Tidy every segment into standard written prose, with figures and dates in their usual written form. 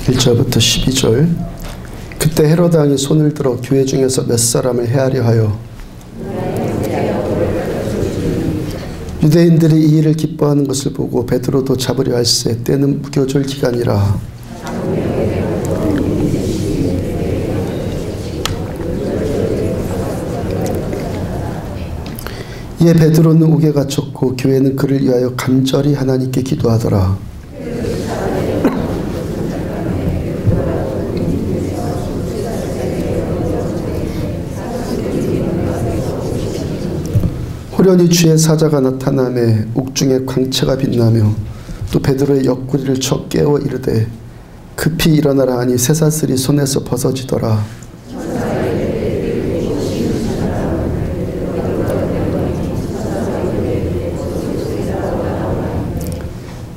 1절부터 12절. 그때 헤로드 왕이 손을 들어 교회 중에서 몇 사람을 해하려 하여 유대인들이 이 일을 기뻐하는 것을 보고 베드로도 잡으려 할세. 때는 무교절 기간이라. 이에 베드로는 옥에 갇혔고 교회는 그를 위하여 간절히 하나님께 기도하더라. 호련히 주의 사자가 나타나매 옥중에 광채가 빛나며 또 베드로의 옆구리를 쳐 깨워 이르되 급히 일어나라 하니 쇠사슬이 손에서 벗어지더라.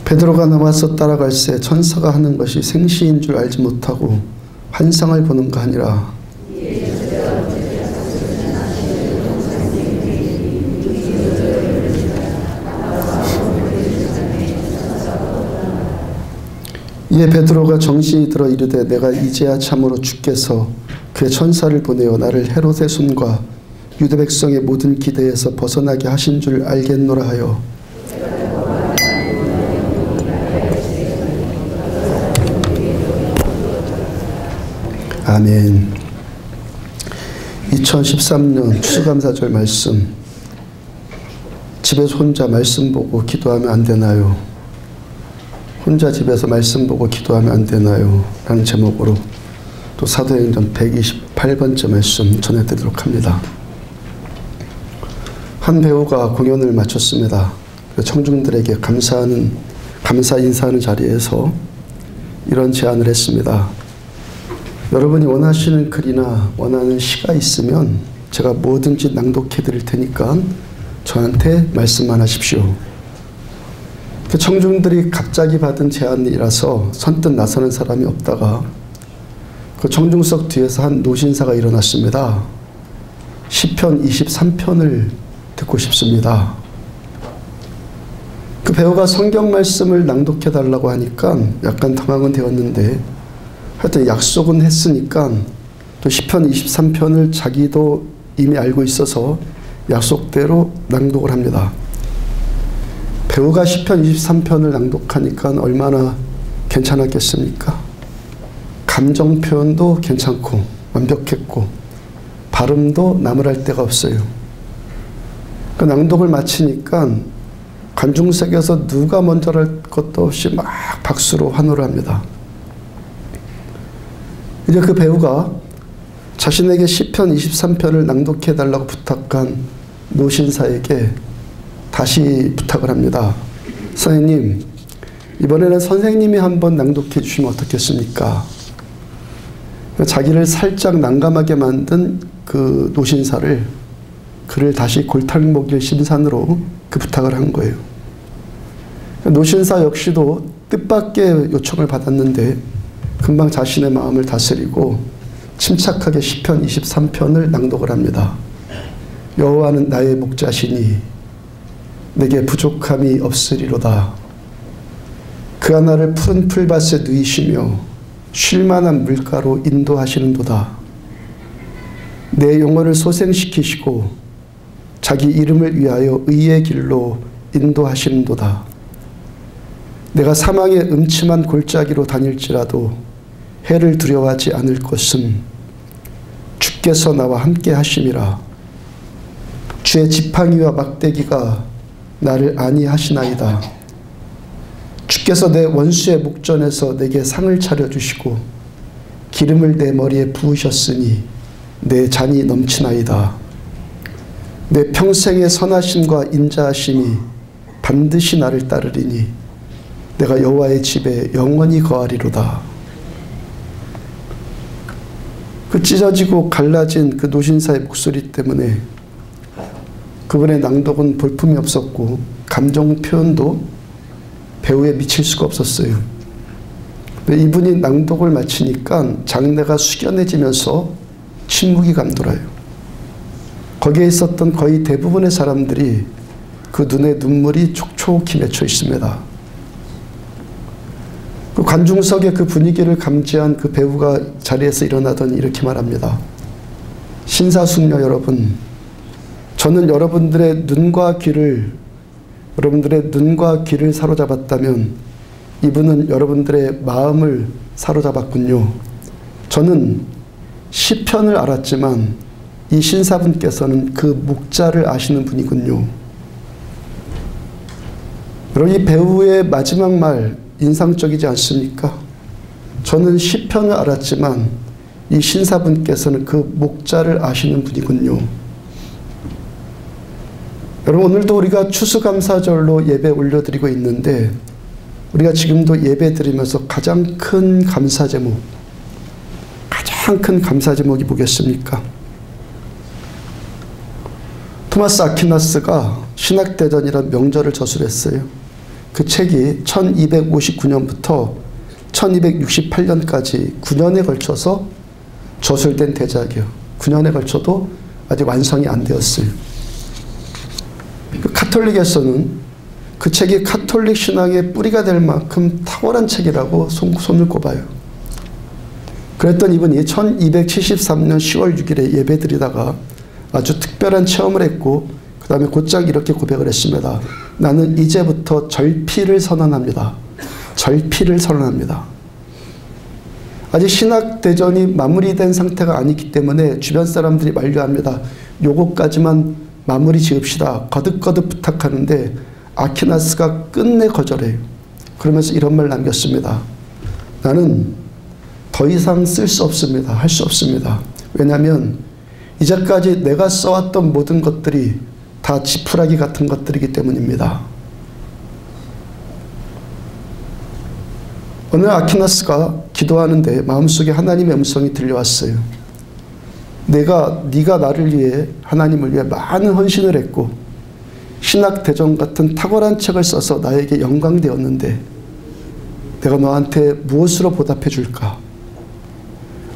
베드로가 나와서 따라갈새 천사가 하는 것이 생시인 줄 알지 못하고 환상을 보는가 하니라. 이에 베드로가 정신이 들어 이르되 내가 이제야 참으로 주께서 그의 천사를 보내어 나를 헤롯의 손과 유대 백성의 모든 기대에서 벗어나게 하신 줄 알겠노라 하여 아멘. 2013년 추수감사절 말씀. 집에서 혼자 말씀 보고 기도하면 안 되나요? 혼자 집에서 말씀 보고 기도하면 안 되나요? 라는 제목으로 또 사도행전 128번째 말씀 전해드리도록 합니다. 한 배우가 공연을 마쳤습니다. 청중들에게 감사 인사하는 자리에서 이런 제안을 했습니다. 여러분이 원하시는 글이나 원하는 시가 있으면 제가 뭐든지 낭독해 드릴 테니까 저한테 말씀만 하십시오. 그 청중들이 갑자기 받은 제안이라서 선뜻 나서는 사람이 없다가 그 청중석 뒤에서 한 노신사가 일어났습니다. 시편 23편을 듣고 싶습니다. 그 배우가 성경 말씀을 낭독해 달라고 하니까 약간 당황은 되었는데 하여튼 약속은 했으니까 또 시편 23편을 자기도 이미 알고 있어서 약속대로 낭독을 합니다. 배우가 시편 23편을 낭독하니까 얼마나 괜찮았겠습니까? 감정 표현도 괜찮고 완벽했고 발음도 나무랄 데가 없어요. 그 낭독을 마치니까 관중석에서 누가 먼저 할 것도 없이 막 박수로 환호를 합니다. 이제 그 배우가 자신에게 시편 23편을 낭독해 달라고 부탁한 노신사에게 다시 부탁을 합니다. 선생님, 이번에는 선생님이 한번 낭독해 주시면 어떻겠습니까? 자기를 살짝 난감하게 만든 그 노신사를 그를 다시 골탕 먹일 심산으로 그 부탁을 한 거예요. 노신사 역시도 뜻밖의 요청을 받았는데 금방 자신의 마음을 다스리고 침착하게 시편 23편을 낭독을 합니다. 여호와는 나의 목자시니 내게 부족함이 없으리로다. 그가 나를 푸른 풀밭에 누이시며 쉴만한 물가로 인도하시는도다. 내 영혼을 소생시키시고 자기 이름을 위하여 의의 길로 인도하시는도다. 내가 사망의 음침한 골짜기로 다닐지라도 해를 두려워하지 않을 것은 주께서 나와 함께 하심이라. 주의 지팡이와 막대기가 나를 안위하시나이다. 주께서 내 원수의 목전에서 내게 상을 차려주시고 기름을 내 머리에 부으셨으니 내 잔이 넘치나이다. 내 평생의 선하심과 인자하심이 반드시 나를 따르리니 내가 여호와의 집에 영원히 거하리로다. 그 찢어지고 갈라진 그 노신사의 목소리 때문에 그분의 낭독은 볼품이 없었고 감정 표현도 배우에 미칠 수가 없었어요. 근데 이분이 낭독을 마치니까 장내가 숙연해지면서 침묵이 감돌아요. 거기에 있었던 거의 대부분의 사람들이 그 눈에 눈물이 촉촉히 맺혀 있습니다. 그 관중석의 그 분위기를 감지한 그 배우가 자리에서 일어나더니 이렇게 말합니다. 신사숙녀 여러분, 저는 여러분들의 눈과 귀를 사로잡았다면 이분은 여러분들의 마음을 사로잡았군요. 저는 시편을 알았지만 이 신사분께서는 그 목자를 아시는 분이군요. 여러분, 이 배우의 마지막 말 인상적이지 않습니까? 저는 시편을 알았지만 이 신사분께서는 그 목자를 아시는 분이군요. 여러분, 오늘도 우리가 추수감사절로 예배 올려드리고 있는데 우리가 지금도 예배 드리면서 가장 큰 감사 제목이 뭐겠습니까? 토마스 아퀴나스가 신학대전이라는 명절을 저술했어요. 그 책이 1259년부터 1268년까지 9년에 걸쳐서 저술된 대작이에요. 9년에 걸쳐도 아직 완성이 안 되었어요. 그 카톨릭에서는 그 책이 카톨릭 신앙의 뿌리가 될 만큼 탁월한 책이라고 손을 꼽아요. 그랬던 이분이 1273년 10월 6일에 예배드리다가 아주 특별한 체험을 했고 그 다음에 곧장 이렇게 고백을 했습니다. 나는 이제부터 절필을 선언합니다. 절필을 선언합니다. 아직 신학대전이 마무리된 상태가 아니기 때문에 주변 사람들이 만류합니다. 요거까지만 마무리 지읍시다. 거듭거듭 부탁하는데 아퀴나스가 끝내 거절해요. 그러면서 이런 말 남겼습니다. 나는 더 이상 쓸 수 없습니다. 할 수 없습니다. 왜냐하면 이제까지 내가 써왔던 모든 것들이 다 지푸라기 같은 것들이기 때문입니다. 오늘 아퀴나스가 기도하는데 마음속에 하나님의 음성이 들려왔어요. 네가 나를 위해, 하나님을 위해 많은 헌신을 했고 신학대전 같은 탁월한 책을 써서 나에게 영광되었는데 내가 너한테 무엇으로 보답해 줄까?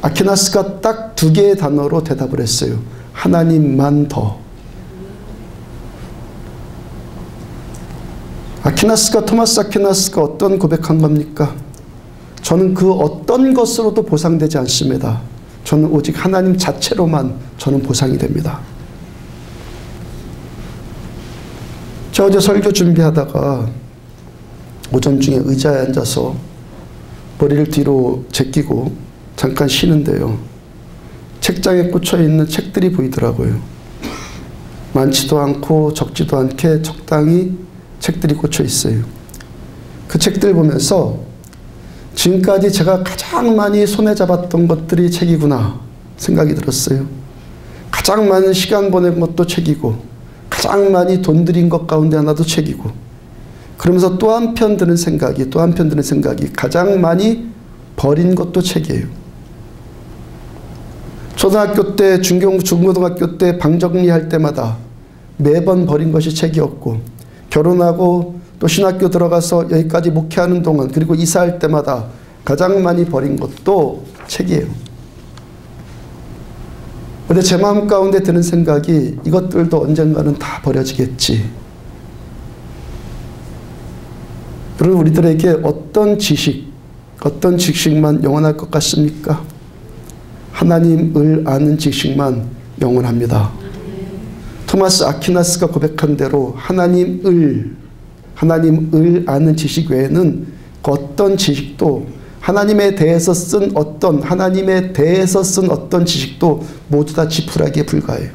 아퀴나스가 딱 2개의 단어로 대답을 했어요. 하나님만 더. 토마스 아퀴나스가 어떤 고백한 겁니까? 저는 그 어떤 것으로도 보상되지 않습니다. 저는 오직 하나님 자체로만 저는 보상이 됩니다. 저 어제 설교 준비하다가 오전 중에 의자에 앉아서 머리를 뒤로 제끼고 잠깐 쉬는데요. 책장에 꽂혀있는 책들이 보이더라고요. 많지도 않고 적지도 않게 적당히 책들이 꽂혀 있어요. 그 책들 보면서 지금까지 제가 가장 많이 손에 잡았던 것들이 책이구나 생각이 들었어요. 가장 많은 시간 보낸 것도 책이고 가장 많이 돈 들인 것 가운데 하나도 책이고 그러면서 또 한편 드는 생각이 가장 많이 버린 것도 책이에요. 초등학교 때 중고등학교 때 방 정리할 때마다 매번 버린 것이 책이었고 결혼하고 또 신학교 들어가서 여기까지 목회하는 동안 그리고 이사할 때마다 가장 많이 버린 것도 책이에요. 근데 제 마음 가운데 드는 생각이 이것들도 언젠가는 다 버려지겠지. 여러분, 우리들에게 어떤 지식만 영원할 것 같습니까? 하나님을 아는 지식만 영원합니다. 토마스 아퀴나스가 고백한 대로 하나님을 아는 지식 외에는 그 어떤 지식도 하나님에 대해서 쓴 어떤 지식도 모두 다 지푸라기에 불과해요.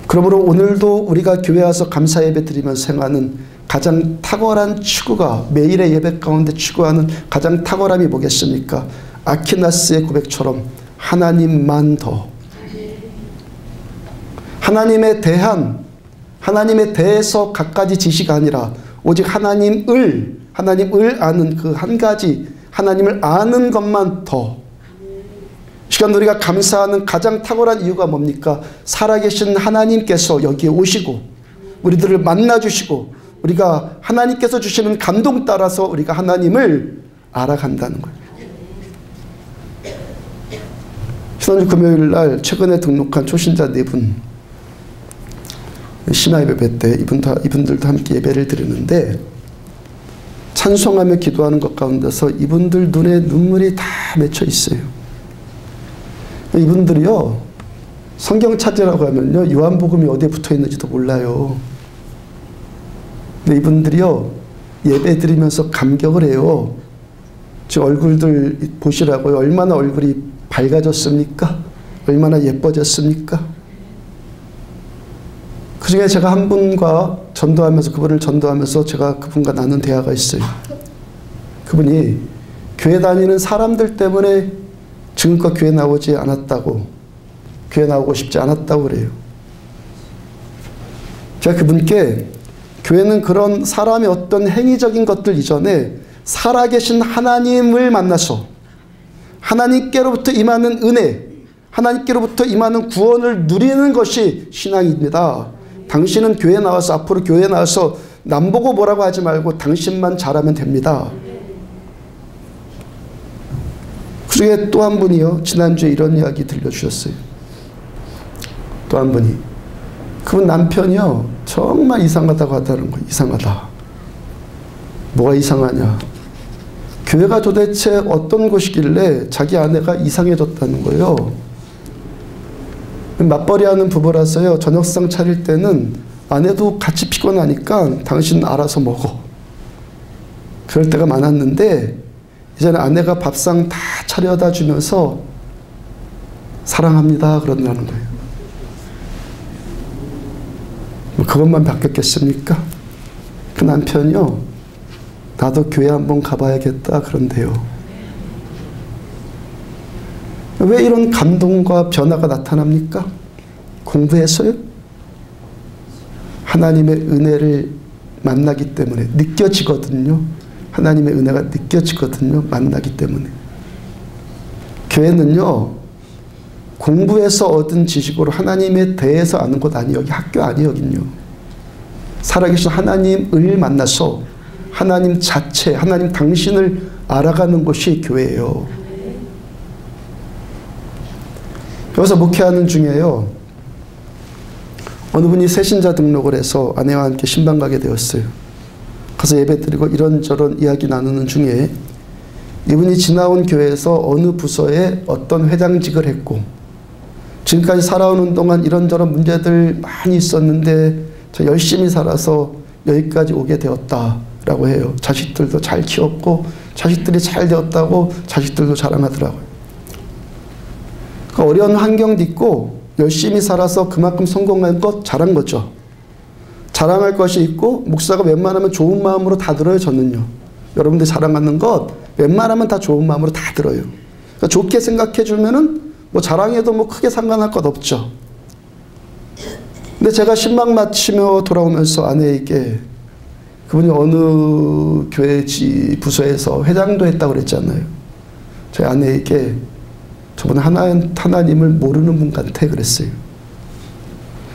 그러므로 오늘도 우리가 교회 와서 감사 예배 드리면서 행하는 가장 탁월한 추구가 매일의 예배 가운데 추구하는 가장 탁월함이 뭐겠습니까? 아퀴나스의 고백처럼 하나님만 더. 하나님에 대해서 갖가지 지식이 아니라 오직 하나님을 아는 그 한 가지 하나님을 아는 것만 더. 시간 우리가 감사하는 가장 탁월한 이유가 뭡니까? 살아계신 하나님께서 여기에 오시고 우리들을 만나주시고 우리가 하나님께서 주시는 감동 따라서 우리가 하나님을 알아간다는 거예요. 지난주 금요일 날 최근에 등록한 초신자 4분 심야 예배 때 이분들도 함께 예배를 드리는데 찬송하며 기도하는 것 가운데서 이분들 눈에 눈물이 다 맺혀 있어요. 이분들이요, 성경 찾으라고 하면요, 요한복음이 어디에 붙어 있는지도 몰라요. 근데 이분들이요, 예배 드리면서 감격을 해요. 지금 얼굴들 보시라고요. 얼마나 얼굴이 밝아졌습니까? 얼마나 예뻐졌습니까? 그 중에 제가 한 분과 전도하면서, 그분을 전도하면서 제가 그분과 나눈 대화가 있어요. 그분이 교회 다니는 사람들 때문에 지금껏 교회 나오지 않았다고, 교회 나오고 싶지 않았다고 그래요. 제가 그분께 교회는 그런 사람의 어떤 행위적인 것들 이전에 살아계신 하나님을 만나서 하나님께로부터 임하는 은혜, 하나님께로부터 임하는 구원을 누리는 것이 신앙입니다. 당신은 교회 나와서, 앞으로 교회 나와서 남 보고 뭐라고 하지 말고 당신만 잘하면 됩니다. 그 중에 또 한 분이요, 지난주에 이런 이야기 들려주셨어요. 또 한 분이, 그분 남편이요, 정말 이상하다고 하다는 거예요. 이상하다. 뭐가 이상하냐? 교회가 도대체 어떤 곳이길래 자기 아내가 이상해졌다는 거예요. 맞벌이하는 부부라서요, 저녁상 차릴 때는 아내도 같이 피곤하니까 당신 알아서 먹어. 그럴 때가 많았는데 이제는 아내가 밥상 다 차려다 주면서 사랑합니다 그런다는 거예요. 그것만 바뀌었겠습니까? 그 남편이요, 나도 교회 한번 가봐야겠다 그런데요. 왜 이런 감동과 변화가 나타납니까? 공부해서요? 하나님의 은혜를 만나기 때문에 느껴지거든요. 하나님의 은혜가 느껴지거든요. 만나기 때문에. 교회는요, 공부해서 얻은 지식으로 하나님에 대해서 아는 곳 아니에요. 여기 학교 아니에요. 여긴요. 살아계신 하나님을 만나서 하나님 자체, 하나님 당신을 알아가는 곳이 교회예요. 여기서 목회하는 중에요, 어느 분이 새신자 등록을 해서 아내와 함께 신방 가게 되었어요. 가서 예배드리고 이런저런 이야기 나누는 중에 이분이 지나온 교회에서 어느 부서에 어떤 회장직을 했고 지금까지 살아오는 동안 이런저런 문제들 많이 있었는데 저 열심히 살아서 여기까지 오게 되었다라고 해요. 자식들도 잘 키웠고 자식들이 잘 되었다고 자식들도 자랑하더라고요. 그 어려운 환경도 있고 열심히 살아서 그만큼 성공한 것 자란 거죠. 자랑할 것이 있고 목사가 웬만하면 좋은 마음으로 다 들어요. 저는요. 여러분들 자랑하는 것 웬만하면 다 좋은 마음으로 다 들어요. 그러니까 좋게 생각해 주면은 뭐 자랑해도 뭐 크게 상관할 것 없죠. 근데 제가 신방 마치며 돌아오면서 아내에게 그분이 어느 교회 부서에서 회장도 했다고 그랬잖아요. 저희 아내에게 저분은 하나님을 모르는 분 같아 그랬어요.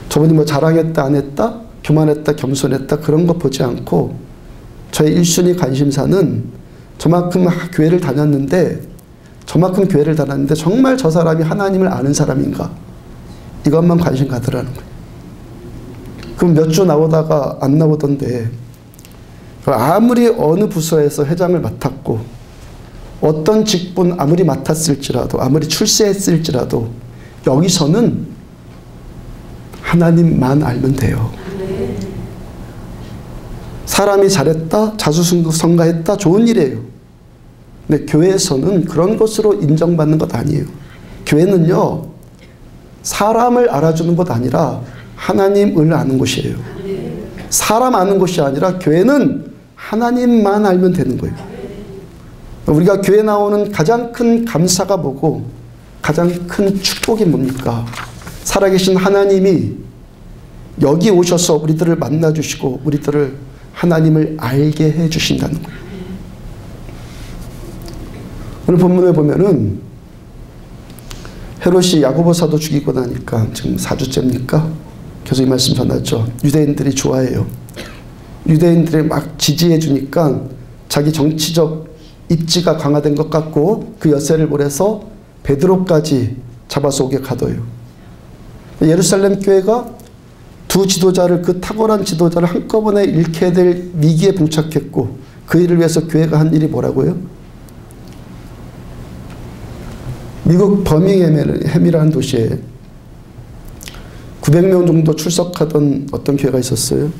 저분이 뭐 자랑했다 안 했다, 교만했다 겸손했다 그런 거 보지 않고 저의 1순위 관심사는 저만큼 교회를 다녔는데 정말 저 사람이 하나님을 아는 사람인가, 이것만 관심 가더라는 거예요. 그럼 몇 주 나오다가 안 나오던데 아무리 어느 부서에서 회장을 맡았고 어떤 직분 아무리 맡았을지라도 아무리 출세했을지라도 여기서는 하나님만 알면 돼요. 사람이 잘했다, 자수성가했다, 좋은 일이에요. 근데 교회에서는 그런 것으로 인정받는 것 아니에요. 교회는요, 사람을 알아주는 것 아니라 하나님을 아는 곳이에요. 사람 아는 곳이 아니라 교회는 하나님만 알면 되는 거예요. 우리가 교회 나오는 가장 큰 감사가 뭐고 가장 큰 축복이 뭡니까? 살아계신 하나님이 여기 오셔서 우리들을 만나주시고 우리들을 하나님을 알게 해주신다는 거예요. 오늘 본문에 보면은 헤롯이 야고보 사도 죽이고 나니까 지금 4주째입니까? 계속 이 말씀 전하죠. 유대인들이 좋아해요. 유대인들이 막 지지해 주니까 자기 정치적 입지가 강화된 것 같고 그 여세를 몰아서 베드로까지 잡아서 오게 가둬요. 예루살렘 교회가 두 지도자를, 그 탁월한 지도자를 한꺼번에 잃게 될 위기에 봉착했고 그 일을 위해서 교회가 한 일이 뭐라고요? 미국 버밍햄이라는 도시에 900명 정도 출석하던 어떤 교회가 있었어요.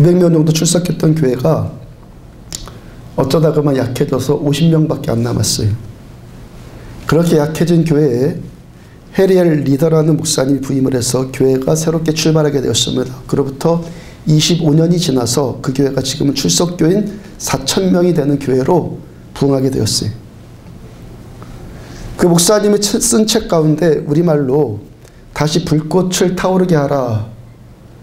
정도 출석했던 교회가 어쩌다 그만 약해져서 50명밖에 안 남았어요. 그렇게 약해진 교회에 해리엘 리더라는 목사님이 부임을 해서 교회가 새롭게 출발하게 되었습니다. 그로부터 25년이 지나서 그 교회가 지금은 출석교인 4,000명이 되는 교회로 부흥하게 되었어요. 그 목사님이 쓴 책 가운데 우리말로 다시 불꽃을 타오르게 하라,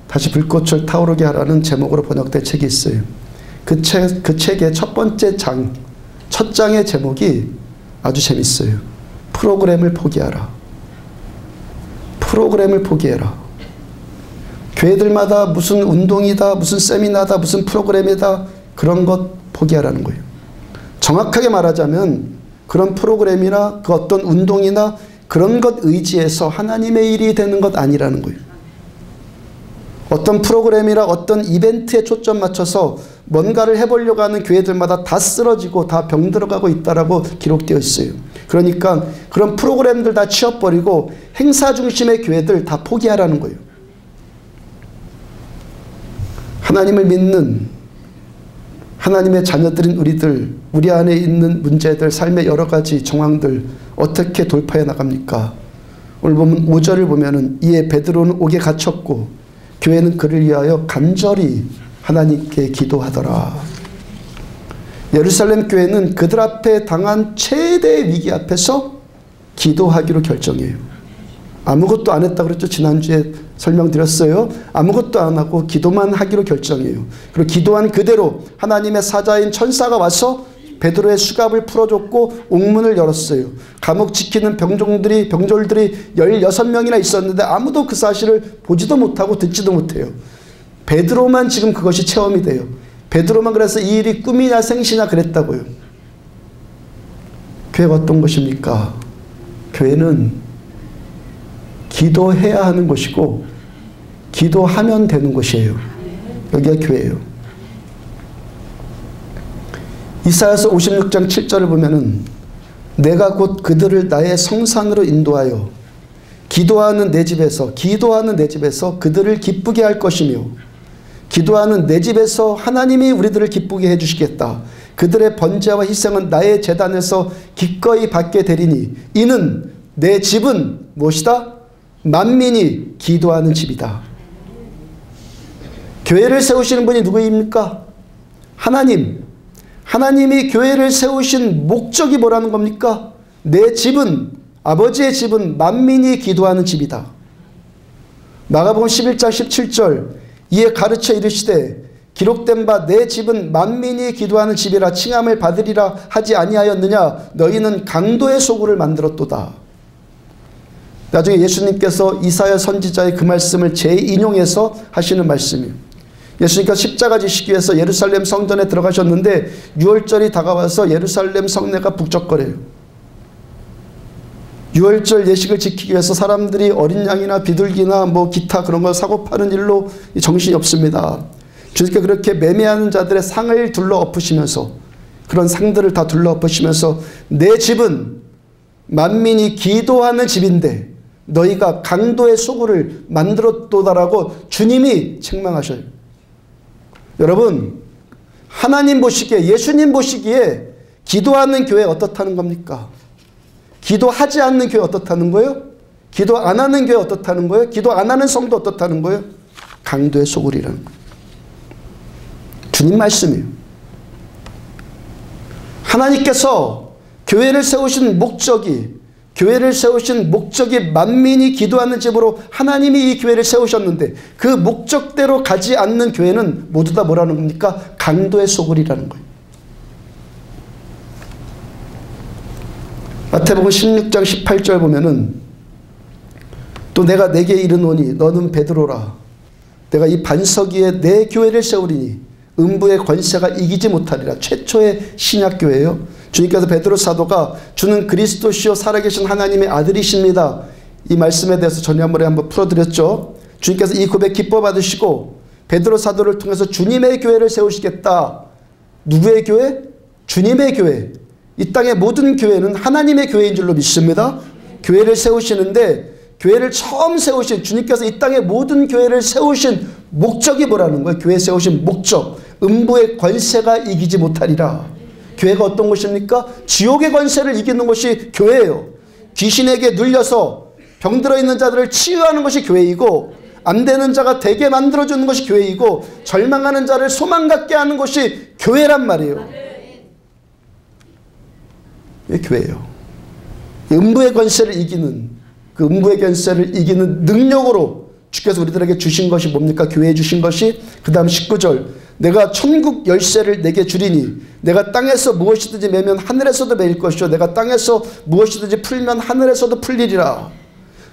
다시 불꽃을 타오르게 하라는 제목으로 번역된 책이 있어요. 그 책의 첫 번째 장, 첫 장의 제목이 아주 재밌어요. 프로그램을 포기하라. 프로그램을 포기해라. 교회들마다 무슨 운동이다, 무슨 세미나다, 무슨 프로그램이다, 그런 것 포기하라는 거예요. 정확하게 말하자면 그런 프로그램이나 그 어떤 운동이나 그런 것 의지해서 하나님의 일이 되는 것 아니라는 거예요. 어떤 프로그램이나 어떤 이벤트에 초점 맞춰서 뭔가를 해보려고 하는 교회들마다 다 쓰러지고 다 병들어가고 있다라고 기록되어 있어요. 그러니까 그런 프로그램들 다 치워버리고 행사 중심의 교회들 다 포기하라는 거예요. 하나님을 믿는 하나님의 자녀들인 우리들, 우리 안에 있는 문제들, 삶의 여러 가지 정황들 어떻게 돌파해 나갑니까? 오늘 보면 5절을 보면은 이에 베드로는 옥에 갇혔고 교회는 그를 위하여 간절히 하나님께 기도하더라. 예루살렘 교회는 그들 앞에 당한 최대의 위기 앞에서 기도하기로 결정해요. 아무것도 안 했다 그랬죠. 지난주에 설명드렸어요. 아무것도 안 하고 기도만 하기로 결정해요. 그리고 기도한 그대로 하나님의 사자인 천사가 와서 베드로의 수갑을 풀어줬고 옥문을 열었어요. 감옥 지키는 병졸들이 16명이나 있었는데 아무도 그 사실을 보지도 못하고 듣지도 못해요. 베드로만 지금 그것이 체험이 돼요. 베드로만 그래서 이 일이 꿈이냐 생시냐 그랬다고요. 교회가 어떤 것입니까? 교회는 기도해야 하는 것이고 기도하면 되는 것이에요. 여기가 교회예요. 이사야서 56장 7절을 보면은 내가 곧 그들을 나의 성산으로 인도하여 기도하는 내 집에서 그들을 기쁘게 할 것이며 기도하는 내 집에서 하나님이 우리들을 기쁘게 해주시겠다. 그들의 번제와 희생은 나의 제단에서 기꺼이 받게 되리니 이는 내 집은 무엇이다? 만민이 기도하는 집이다. 교회를 세우시는 분이 누구입니까? 하나님이 교회를 세우신 목적이 뭐라는 겁니까? 내 집은, 아버지의 집은 만민이 기도하는 집이다. 마가복음 11장 17절 이에 가르쳐 이르시되 기록된 바 내 집은 만민이 기도하는 집이라 칭함을 받으리라 하지 아니하였느냐? 너희는 강도의 소굴을 만들었도다. 나중에 예수님께서 이사야 선지자의 그 말씀을 재인용해서 하시는 말씀이에요. 예수님께서 십자가 지시기 위해서 예루살렘 성전에 들어가셨는데 6월절이 다가와서 예루살렘 성내가 북적거려요. 6월절 예식을 지키기 위해서 사람들이 어린 양이나 비둘기나 뭐 기타 그런 걸 사고 파는 일로 정신이 없습니다. 주님께서 그렇게 매매하는 자들의 상을 둘러 엎으시면서 그런 상들을 다 둘러 엎으시면서 내 집은 만민이 기도하는 집인데 너희가 강도의 소굴을 만들었도다라고 주님이 책망하셔요. 여러분, 하나님 보시기에, 예수님 보시기에 기도하는 교회 어떻다는 겁니까? 기도하지 않는 교회 어떻다는 거예요? 기도 안 하는 교회 어떻다는 거예요? 기도 안 하는 성도 어떻다는 거예요? 강도의 소굴이라는 거예요. 주님 말씀이에요. 하나님께서 교회를 세우신 목적이 만민이 기도하는 집으로 하나님이 이 교회를 세우셨는데 그 목적대로 가지 않는 교회는 모두 다 뭐라는 겁니까? 강도의 소굴이라는 거예요. 마태복음 16장 18절 보면은 또 내가 내게 이르노니 너는 베드로라. 내가 이 반석 위에 내 교회를 세우리니 음부의 권세가 이기지 못하리라. 최초의 신약교회예요. 주님께서 베드로 사도가 주는 그리스도시요 살아계신 하나님의 아들이십니다. 이 말씀에 대해서 지난번에 한번 풀어드렸죠. 주님께서 이 고백 기뻐 받으시고 베드로 사도를 통해서 주님의 교회를 세우시겠다. 누구의 교회? 주님의 교회. 이 땅의 모든 교회는 하나님의 교회인 줄로 믿습니다. 교회를 세우시는데 교회를 처음 세우신 주님께서 이 땅의 모든 교회를 세우신 목적이 뭐라는 거예요? 교회 세우신 목적. 음부의 권세가 이기지 못하리라. 교회가 어떤 곳입니까? 지옥의 권세를 이기는 것이 교회예요. 귀신에게 눌려서 병들어 있는 자들을 치유하는 것이 교회이고, 안 되는 자가 되게 만들어주는 것이 교회이고, 절망하는 자를 소망 갖게 하는 것이 교회란 말이에요. 이게 교회예요. 음부의 권세를 이기는, 그 음부의 권세를 이기는 능력으로 주께서 우리들에게 주신 것이 뭡니까? 교회에 주신 것이. 그 다음 19절, 내가 천국 열쇠를 내게 주리니 내가 땅에서 무엇이든지 매면 하늘에서도 매일 것이요 내가 땅에서 무엇이든지 풀면 하늘에서도 풀리리라.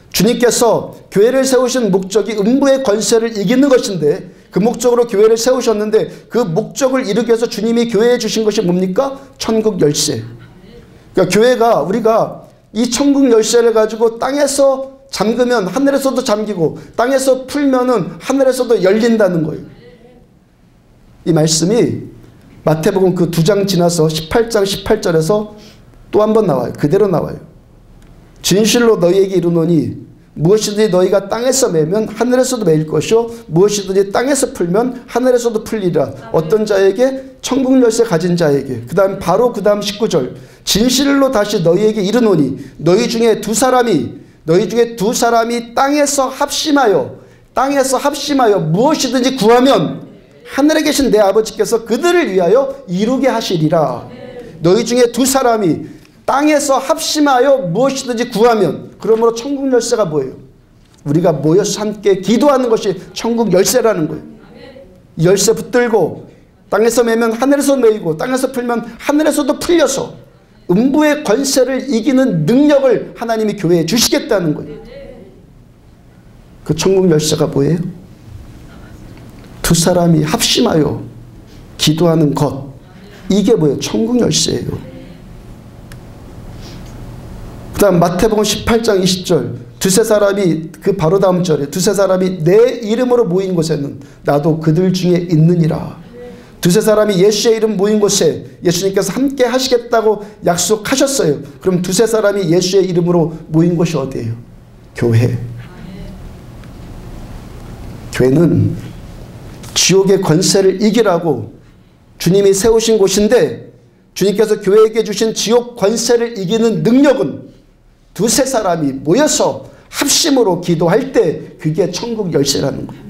주님께서 교회를 세우신 목적이 음부의 권세를 이기는 것인데, 그 목적으로 교회를 세우셨는데 그 목적을 이루기 위해서 주님이 교회에 주신 것이 뭡니까? 천국 열쇠. 그러니까 교회가, 우리가 이 천국 열쇠를 가지고 땅에서 잠그면 하늘에서도 잠기고 땅에서 풀면은 하늘에서도 열린다는 거예요. 이 말씀이 마태복음 그 2장 지나서 18장 18절에서 또 한 번 나와요. 그대로 나와요. 진실로 너희에게 이르노니 무엇이든지 너희가 땅에서 매면 하늘에서도 매일 것이요 무엇이든지 땅에서 풀면 하늘에서도 풀리라. 어떤 자에게? 천국 열쇠 가진 자에게. 그 다음 바로 그 다음 19절, 진실로 다시 너희에게 이르노니 너희 중에 두 사람이 땅에서 합심하여 무엇이든지 구하면 하늘에 계신 내 아버지께서 그들을 위하여 이루게 하시리라. 너희 중에 두 사람이 땅에서 합심하여 무엇이든지 구하면, 그러므로 천국 열쇠가 뭐예요? 우리가 모여서 함께 기도하는 것이 천국 열쇠라는 거예요. 열쇠 붙들고 땅에서 매면 하늘에서 매이고 땅에서 풀면 하늘에서도 풀려서 음부의 권세를 이기는 능력을 하나님이 교회에 주시겠다는 거예요. 그 천국 열쇠가 뭐예요? 두 사람이 합심하여 기도하는 것. 이게 뭐예요? 천국 열쇠예요. 그 다음 마태복음 18장 20절, 두세 사람이, 그 바로 다음 절에 두세 사람이 내 이름으로 모인 곳에는 나도 그들 중에 있느니라. 두세 사람이 예수의 이름 모인 곳에 예수님께서 함께 하시겠다고 약속하셨어요. 그럼 두세 사람이 예수의 이름으로 모인 곳이 어디예요? 교회. 교회는 지옥의 권세를 이기라고 주님이 세우신 곳인데, 주님께서 교회에게 주신 지옥 권세를 이기는 능력은 두세 사람이 모여서 합심으로 기도할 때 그게 천국 열쇠라는 거예요.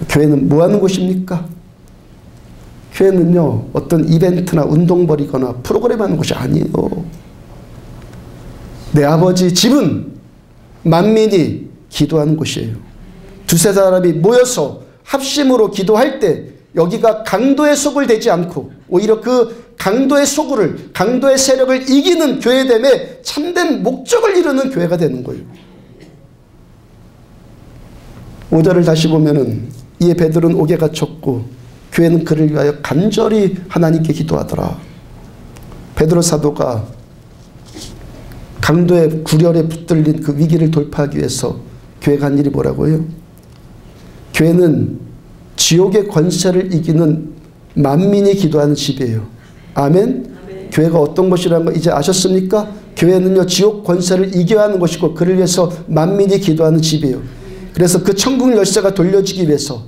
교회는 뭐 하는 곳입니까? 교회는요, 어떤 이벤트나 운동 벌이거나 프로그램 하는 곳이 아니에요. 내 아버지 집은 만민이 기도하는 곳이에요. 두세 사람이 모여서 합심으로 기도할 때 여기가 강도의 속을 되지 않고 오히려 그 강도의 소굴을, 강도의 세력을 이기는 교회됨에 참된 목적을 이루는 교회가 되는 거예요. 5절을 다시 보면은 이에 베드로는 옥에 갇혔고 교회는 그를 위하여 간절히 하나님께 기도하더라. 베드로 사도가 강도의 굴열에 붙들린 그 위기를 돌파하기 위해서 교회가 한 일이 뭐라고요? 교회는 지옥의 권세를 이기는 만민이 기도하는 집이에요. 아멘? 교회가 어떤 것이라는 거 이제 아셨습니까? 교회는요, 지옥 권세를 이겨야 하는 것이고 그를 위해서 만민이 기도하는 집이에요. 그래서 그 천국 열쇠가 돌려지기 위해서,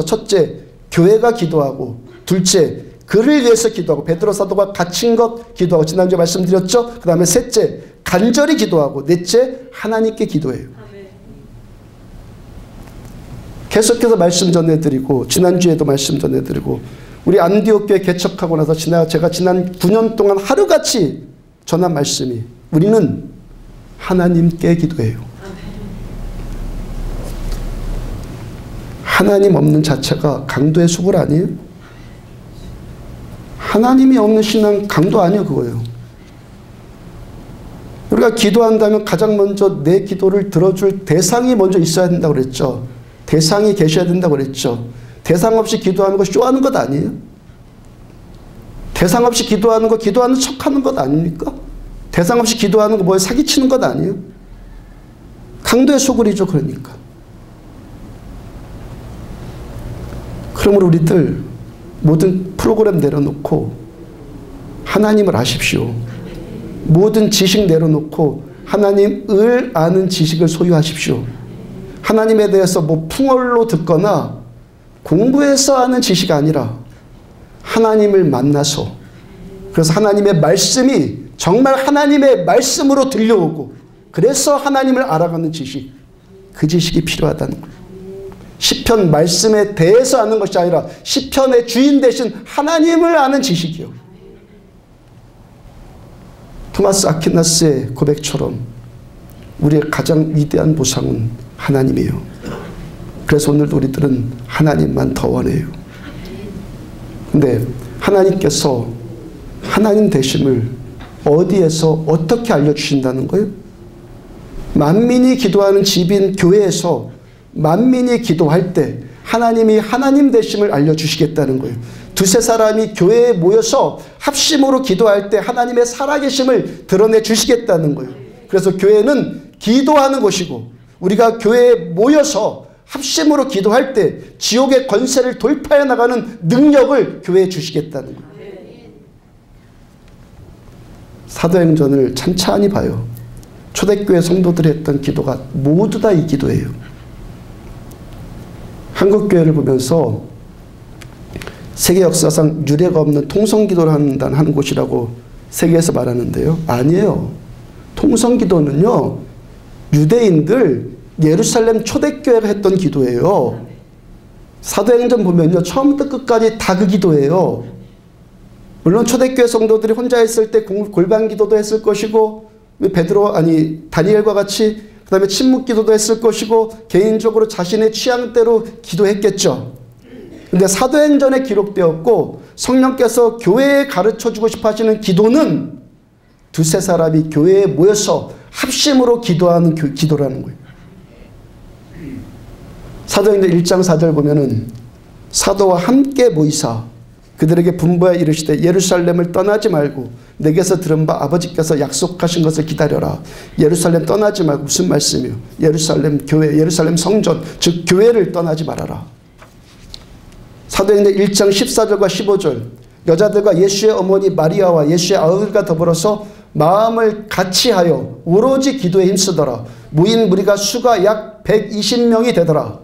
첫째, 교회가 기도하고, 둘째, 그를 위해서 기도하고, 베드로 사도가 갇힌 것 기도하고, 지난주에 말씀드렸죠? 그 다음에 셋째, 간절히 기도하고, 넷째, 하나님께 기도해요. 계속해서 말씀 전해드리고, 지난주에도 말씀 전해드리고, 우리 안디옥 교회 개척하고 나서 제가 지난 9년 동안 하루같이 전한 말씀이, 우리는 하나님께 기도해요. 하나님 없는 자체가 강도의 수굴 아니에요? 하나님이 없는 신앙 강도 아니에요, 그거예요. 우리가 기도한다면 가장 먼저 내 기도를 들어줄 대상이 먼저 있어야 된다고 그랬죠. 대상이 계셔야 된다고 그랬죠. 대상 없이 기도하는 거 쇼하는 것 아니에요? 대상 없이 기도하는 거 기도하는 척하는 것 아닙니까? 대상 없이 기도하는 거 뭐에 사기치는 것 아니에요? 강도의 소굴이죠. 그러니까. 그러므로 우리들 모든 프로그램 내려놓고 하나님을 아십시오. 모든 지식 내려놓고 하나님을 아는 지식을 소유하십시오. 하나님에 대해서 뭐 풍월로 듣거나 공부해서 아는 지식이 아니라 하나님을 만나서, 그래서 하나님의 말씀이 정말 하나님의 말씀으로 들려오고 그래서 하나님을 알아가는 지식, 그 지식이 필요하다는 거예요. 시편 말씀에 대해서 아는 것이 아니라 시편의 주인 되신 하나님을 아는 지식이요. 토마스 아퀴나스의 고백처럼 우리의 가장 위대한 보상은 하나님이에요. 그래서 오늘도 우리들은 하나님만 더 원해요. 근데 하나님께서 하나님 되심을 어디에서 어떻게 알려주신다는 거예요? 만민이 기도하는 집인 교회에서 만민이 기도할 때 하나님이 하나님 되심을 알려주시겠다는 거예요. 두세 사람이 교회에 모여서 합심으로 기도할 때 하나님의 살아계심을 드러내 주시겠다는 거예요. 그래서 교회는 기도하는 곳이고 우리가 교회에 모여서 합심으로 기도할 때 지옥의 권세를 돌파해 나가는 능력을 교회에 주시겠다는 거예요. 사도행전을 찬찬히 봐요. 초대교회 성도들이 했던 기도가 모두 다 이 기도예요. 한국교회를 보면서 세계 역사상 유례가 없는 통성기도를 하는 곳이라고 세계에서 말하는데요. 아니에요. 통성기도는요, 유대인들 예루살렘 초대교회가 했던 기도예요. 사도행전 보면요, 처음부터 끝까지 다 그 기도예요. 물론 초대교회 성도들이 혼자 있을 때 골방 기도도 했을 것이고, 다니엘과 같이 그 다음에 침묵 기도도 했을 것이고, 개인적으로 자신의 취향대로 기도했겠죠. 근데 사도행전에 기록되었고 성령께서 교회에 가르쳐주고 싶어 하시는 기도는 두세 사람이 교회에 모여서 합심으로 기도하는 기도라는 거예요. 사도행전 1장 4절 보면은 사도와 함께 모이사 그들에게 분부하여 이르시되 예루살렘을 떠나지 말고 내게서 들은 바 아버지께서 약속하신 것을 기다려라. 예루살렘 떠나지 말고, 무슨 말씀이요? 예루살렘 교회, 예루살렘 성전, 즉 교회를 떠나지 말아라. 사도행전 1장 14절과 15절 여자들과 예수의 어머니 마리아와 예수의 아들과 더불어서 마음을 같이하여 오로지 기도에 힘쓰더라. 모인 무리가 수가 약 120명이 되더라.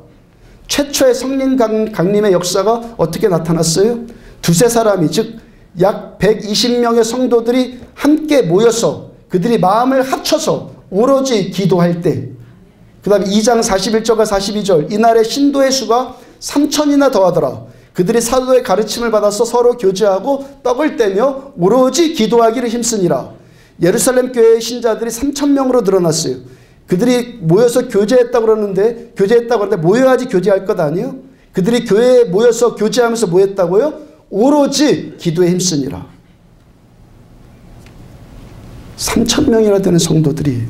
최초의 성령 강림의 역사가 어떻게 나타났어요? 두세 사람이, 즉 약 120명의 성도들이 함께 모여서 그들이 마음을 합쳐서 오로지 기도할 때, 그 다음에 2장 41절과 42절 이날의 신도의 수가 3,000이나 더하더라. 그들이 사도의 가르침을 받아서 서로 교제하고 떡을 떼며 오로지 기도하기를 힘쓰니라. 예루살렘 교회의 신자들이 3,000명으로 늘어났어요. 그들이 모여서 교제했다고 그러는데 모여야지 교제할 것 아니에요? 그들이 교회에 모여서 교제하면서 뭐 했다고요? 오로지 기도에 힘쓰니라. 3,000명이나 되는 성도들이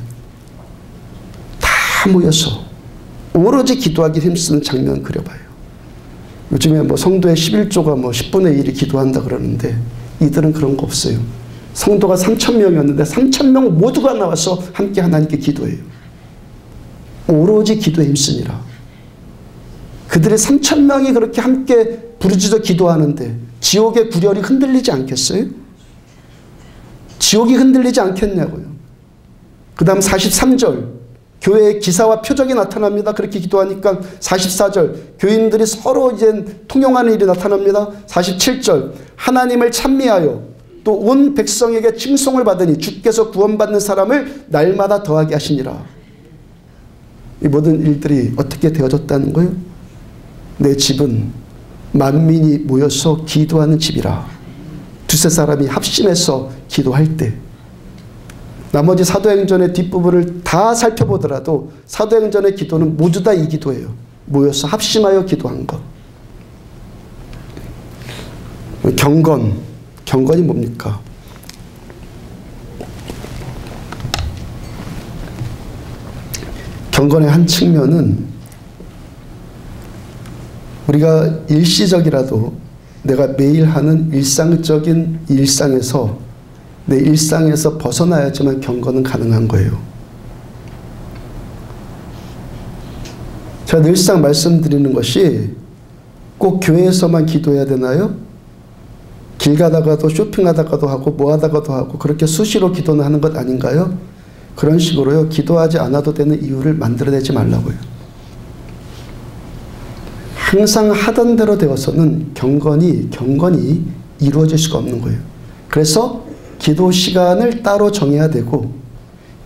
다 모여서 오로지 기도하기 힘쓰는 장면 그려봐요. 요즘에 뭐 성도의 11조가 뭐 10분의 1이 기도한다 그러는데 이들은 그런 거 없어요. 성도가 3,000명이었는데 3,000명 모두가 나와서 함께 하나님께 기도해요. 오로지 기도에 힘쓰니라. 그들의 3,000명이 그렇게 함께 부르짖어 기도하는데 지옥의 구렬이 흔들리지 않겠어요? 지옥이 흔들리지 않겠냐고요. 그 다음 43절 교회의 기사와 표적이 나타납니다. 그렇게 기도하니까 44절 교인들이 서로 이제 통용하는 일이 나타납니다. 47절 하나님을 찬미하여 또 온 백성에게 칭송을 받으니 주께서 구원받는 사람을 날마다 더하게 하시니라. 이 모든 일들이 어떻게 되어졌다는 거예요? 내 집은 만민이 모여서 기도하는 집이라. 두세 사람이 합심해서 기도할 때, 나머지 사도행전의 뒷부분을 다 살펴보더라도 사도행전의 기도는 모두 다 이 기도예요. 모여서 합심하여 기도한 것. 경건이 뭡니까? 경건의 한 측면은 우리가 일시적이라도 내가 매일 하는 일상적인 일상에서 내 일상에서 벗어나야지만 경건은 가능한 거예요. 제가 늘상 말씀드리는 것이 꼭 교회에서만 기도해야 되나요? 길 가다가도 쇼핑하다가도 하고 뭐 하다가도 하고 그렇게 수시로 기도는 하는 것 아닌가요? 그런 식으로요. 기도하지 않아도 되는 이유를 만들어내지 말라고요. 항상 하던 대로 되어서는 경건이 이루어질 수가 없는 거예요. 그래서 기도 시간을 따로 정해야 되고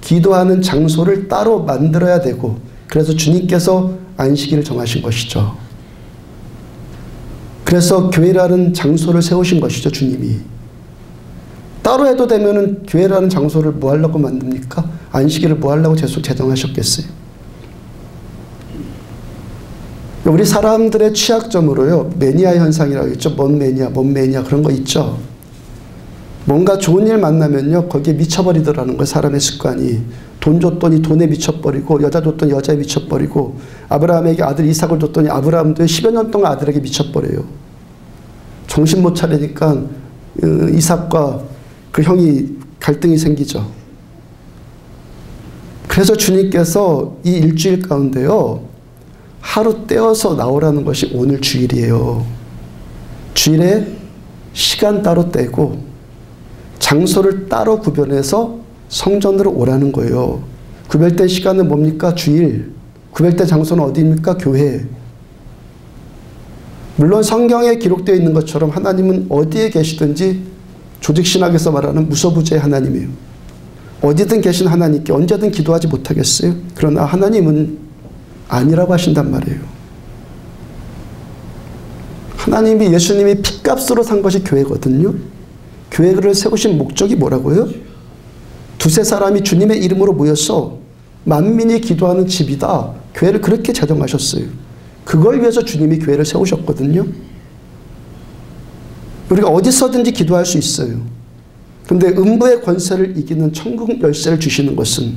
기도하는 장소를 따로 만들어야 되고 그래서 주님께서 안식일을 정하신 것이죠. 그래서 교회라는 장소를 세우신 것이죠. 주님이. 따로 해도 되면은 교회라는 장소를 뭐 하려고 만듭니까? 안식일을 뭐 하려고 제정하셨겠어요? 우리 사람들의 취약점으로요. 매니아 현상이라고 있죠. 뭔 매니아 그런 거 있죠. 뭔가 좋은 일 만나면요. 거기에 미쳐버리더라는 거예요. 사람의 습관이. 돈 줬더니 돈에 미쳐버리고 여자 줬더니 여자에 미쳐버리고 아브라함에게 아들 이삭을 줬더니 아브라함도 10여 년 동안 아들에게 미쳐버려요. 정신 못 차리니까 이삭과 그 형이 갈등이 생기죠. 그래서 주님께서 이 일주일 가운데요. 하루 떼어서 나오라는 것이 오늘 주일이에요. 주일에 시간 따로 떼고 장소를 따로 구별해서 성전으로 오라는 거예요. 구별된 시간은 뭡니까? 주일. 구별된 장소는 어디입니까? 교회. 물론 성경에 기록되어 있는 것처럼 하나님은 어디에 계시든지 조직신학에서 말하는 무소부재의 하나님이에요. 어디든 계신 하나님께 언제든 기도하지 못하겠어요? 그러나 하나님은 아니라고 하신단 말이에요. 하나님이 예수님이 핏값으로 산 것이 교회거든요. 교회를 세우신 목적이 뭐라고요? 두세 사람이 주님의 이름으로 모여서 만민이 기도하는 집이다. 교회를 그렇게 제정하셨어요. 그걸 위해서 주님이 교회를 세우셨거든요. 우리가 어디서든지 기도할 수 있어요. 그런데 음부의 권세를 이기는 천국 열쇠를 주시는 것은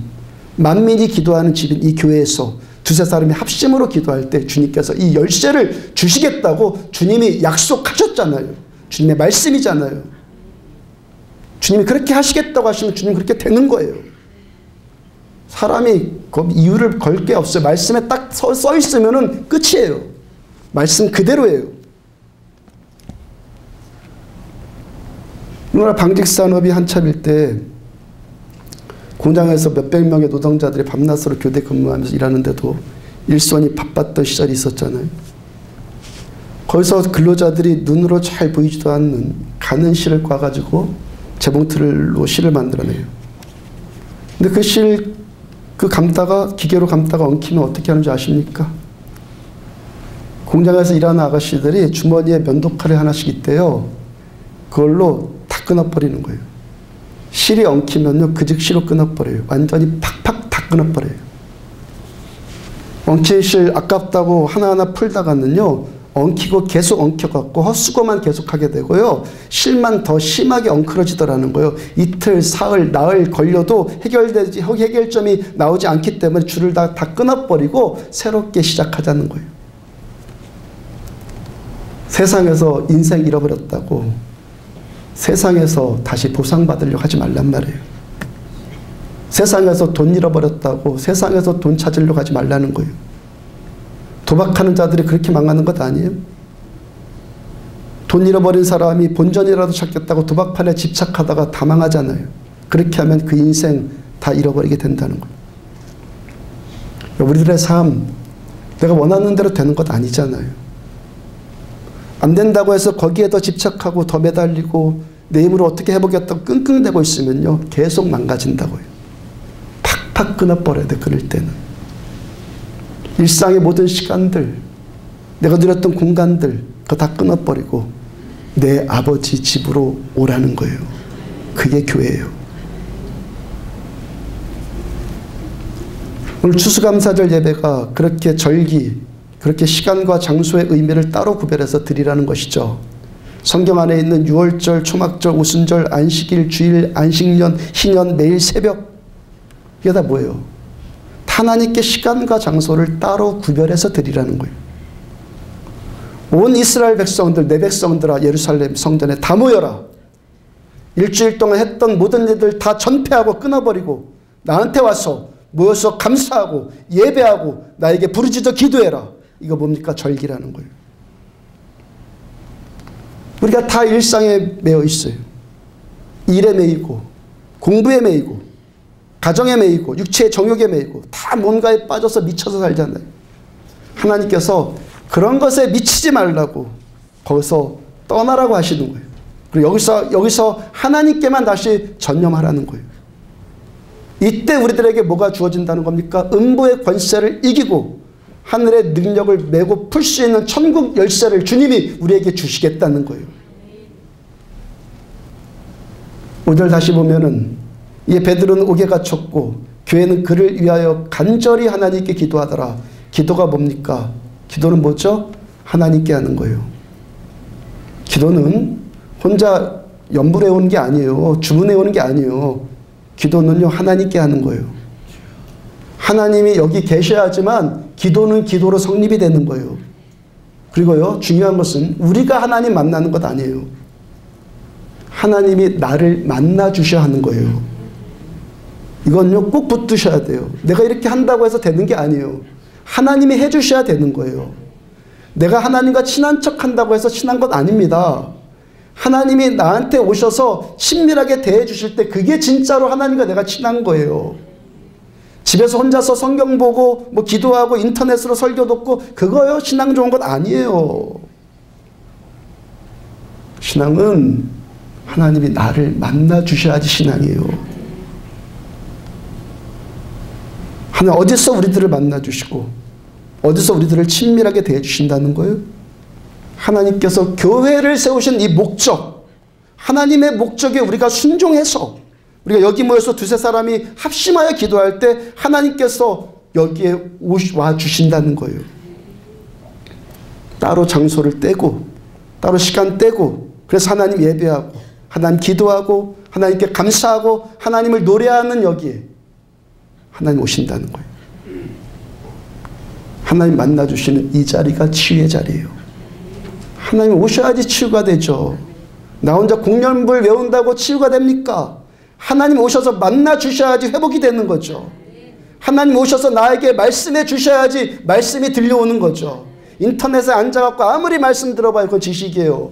만민이 기도하는 집인 이 교회에서 두세 사람이 합심으로 기도할 때 주님께서 이 열쇠를 주시겠다고 주님이 약속하셨잖아요. 주님의 말씀이잖아요. 주님이 그렇게 하시겠다고 하시면 주님 그렇게 되는 거예요. 사람이 이유를 걸 게 없어요. 말씀에 딱 써 있으면 끝이에요. 말씀 그대로예요. 우리나라 방직산업이 한참일 때 공장에서 몇백 명의 노동자들이 밤낮으로 교대 근무하면서 일하는데도 일손이 바빴던 시절이 있었잖아요. 거기서 근로자들이 눈으로 잘 보이지도 않는 가는 실을 꽈가지고 재봉틀로 실을 만들어내요. 근데 그 실, 감다가, 기계로 감다가 엉키면 어떻게 하는지 아십니까? 공장에서 일하는 아가씨들이 주머니에 면도칼을 하나씩 있대요. 그걸로 다 끊어버리는 거예요. 실이 엉키면요, 그 즉시로 끊어버려요. 완전히 팍팍 다 끊어버려요. 엉킨 실 아깝다고 하나하나 풀다가는요, 엉키고 계속 엉켜갖고 헛수고만 계속하게 되고요. 실만 더 심하게 엉클어지더라는 거예요. 이틀, 사흘, 나흘 걸려도 해결점이 나오지 않기 때문에 줄을 다 끊어버리고 새롭게 시작하자는 거예요. 세상에서 인생 잃어버렸다고 세상에서 다시 보상받으려고 하지 말란 말이에요. 세상에서 돈 잃어버렸다고 세상에서 돈 찾으려고 하지 말라는 거예요. 도박하는 자들이 그렇게 망하는 것 아니에요? 돈 잃어버린 사람이 본전이라도 찾겠다고 도박판에 집착하다가 다 망하잖아요. 그렇게 하면 그 인생 다 잃어버리게 된다는 거예요. 우리들의 삶, 내가 원하는 대로 되는 것 아니잖아요. 안 된다고 해서 거기에 더 집착하고 더 매달리고 내 힘으로 어떻게 해보겠다고 끙끙대고 있으면요. 계속 망가진다고요. 팍팍 끊어버려야 돼, 끊을 때는. 일상의 모든 시간들, 내가 누렸던 공간들 그거 다 끊어버리고 내 아버지 집으로 오라는 거예요. 그게 교회예요. 오늘 추수감사절 예배가 그렇게 절기, 그렇게 시간과 장소의 의미를 따로 구별해서 드리라는 것이죠. 성경 안에 있는 유월절, 초막절, 오순절, 안식일, 주일, 안식년, 희년, 매일 새벽, 이게 다 뭐예요? 하나님께 시간과 장소를 따로 구별해서 드리라는 거예요. 온 이스라엘 백성들, 내 백성들아 예루살렘 성전에 다 모여라. 일주일 동안 했던 모든 일들 다 전폐하고 끊어버리고 나한테 와서 모여서 감사하고 예배하고 나에게 부르짖어 기도해라. 이거 뭡니까? 절기라는 거예요. 우리가 다 일상에 매여 있어요. 일에 매이고 공부에 매이고 가정에 매이고 육체의 정욕에 매이고 다 뭔가에 빠져서 미쳐서 살잖아요. 하나님께서 그런 것에 미치지 말라고 거기서 떠나라고 하시는 거예요. 그리고 여기서 하나님께만 다시 전념하라는 거예요. 이때 우리들에게 뭐가 주어진다는 겁니까? 음부의 권세를 이기고 하늘의 능력을 메고 풀 수 있는 천국 열쇠를 주님이 우리에게 주시겠다는 거예요. 오늘 다시 보면은 이 베드로는 옥에 갇혔고 교회는 그를 위하여 간절히 하나님께 기도하더라. 기도가 뭡니까? 기도는 뭐죠? 하나님께 하는 거예요. 기도는 혼자 염불해 오는 게 아니에요. 주문해 오는 게 아니에요. 기도는요, 하나님께 하는 거예요. 하나님이 여기 계셔야지만 기도는 기도로 성립이 되는 거예요. 그리고요, 중요한 것은 우리가 하나님 만나는 것 아니에요. 하나님이 나를 만나 주셔야 하는 거예요. 이건요, 꼭 붙드셔야 돼요. 내가 이렇게 한다고 해서 되는 게 아니에요. 하나님이 해주셔야 되는 거예요. 내가 하나님과 친한 척 한다고 해서 친한 것 아닙니다. 하나님이 나한테 오셔서 친밀하게 대해 주실 때 그게 진짜로 하나님과 내가 친한 거예요. 집에서 혼자서 성경 보고 뭐 기도하고 인터넷으로 설교 듣고 그거요, 신앙 좋은 것 아니에요. 신앙은 하나님이 나를 만나 주셔야지 신앙이에요. 하나님 어디서 우리들을 만나 주시고 어디서 우리들을 친밀하게 대해 주신다는 거예요? 하나님께서 교회를 세우신 이 목적, 하나님의 목적에 우리가 순종해서 우리가 여기 모여서 두세 사람이 합심하여 기도할 때 하나님께서 여기에 와 주신다는 거예요. 따로 장소를 떼고 따로 시간 떼고 그래서 하나님 예배하고 하나님 기도하고 하나님께 감사하고 하나님을 노래하는 여기에 하나님 오신다는 거예요. 하나님 만나주시는 이 자리가 치유의 자리예요. 하나님 오셔야지 치유가 되죠. 나 혼자 공연불 외운다고 치유가 됩니까? 하나님 오셔서 만나주셔야지 회복이 되는 거죠. 하나님 오셔서 나에게 말씀해 주셔야지 말씀이 들려오는 거죠. 인터넷에 앉아갖고 아무리 말씀 들어봐요. 그건 지식이에요.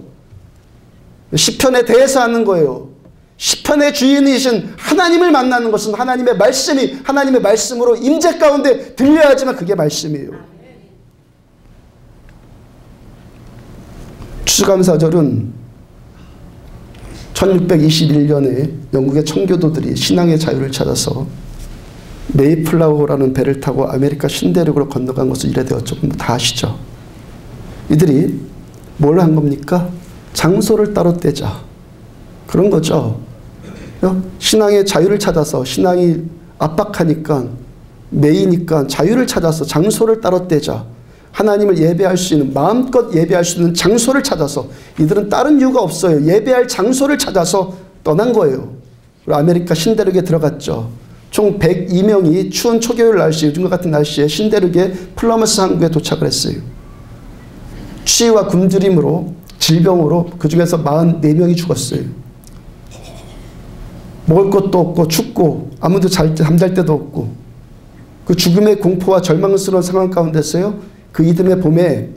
시편에 대해서 하는 거예요. 시편의 주인이신 하나님을 만나는 것은 하나님의 말씀이 하나님의 말씀으로 임재 가운데 들려야지만 그게 말씀이에요. 추수감사절은 1621년에 영국의 청교도들이 신앙의 자유를 찾아서 메이플라워라는 배를 타고 아메리카 신대륙으로 건너간 것으로 이래되었죠. 다 아시죠? 이들이 뭘 한 겁니까? 장소를 따로 떼자. 그런 거죠. 신앙의 자유를 찾아서 신앙이 압박하니까 매이니까 자유를 찾아서 장소를 따로 떼자. 하나님을 예배할 수 있는 마음껏 예배할 수 있는 장소를 찾아서 이들은 다른 이유가 없어요. 예배할 장소를 찾아서 떠난 거예요. 그리고 아메리카 신대륙에 들어갔죠. 총 102명이 추운 초겨울 날씨, 요즘과 같은 날씨에 신대륙의 플러머스 항구에 도착을 했어요. 추위와 굶주림으로 질병으로 그 중에서 44명이 죽었어요. 먹을 것도 없고 춥고 아무도 잠잘 데도 없고 그 죽음의 공포와 절망스러운 상황 가운데서요. 그 이듬해 봄에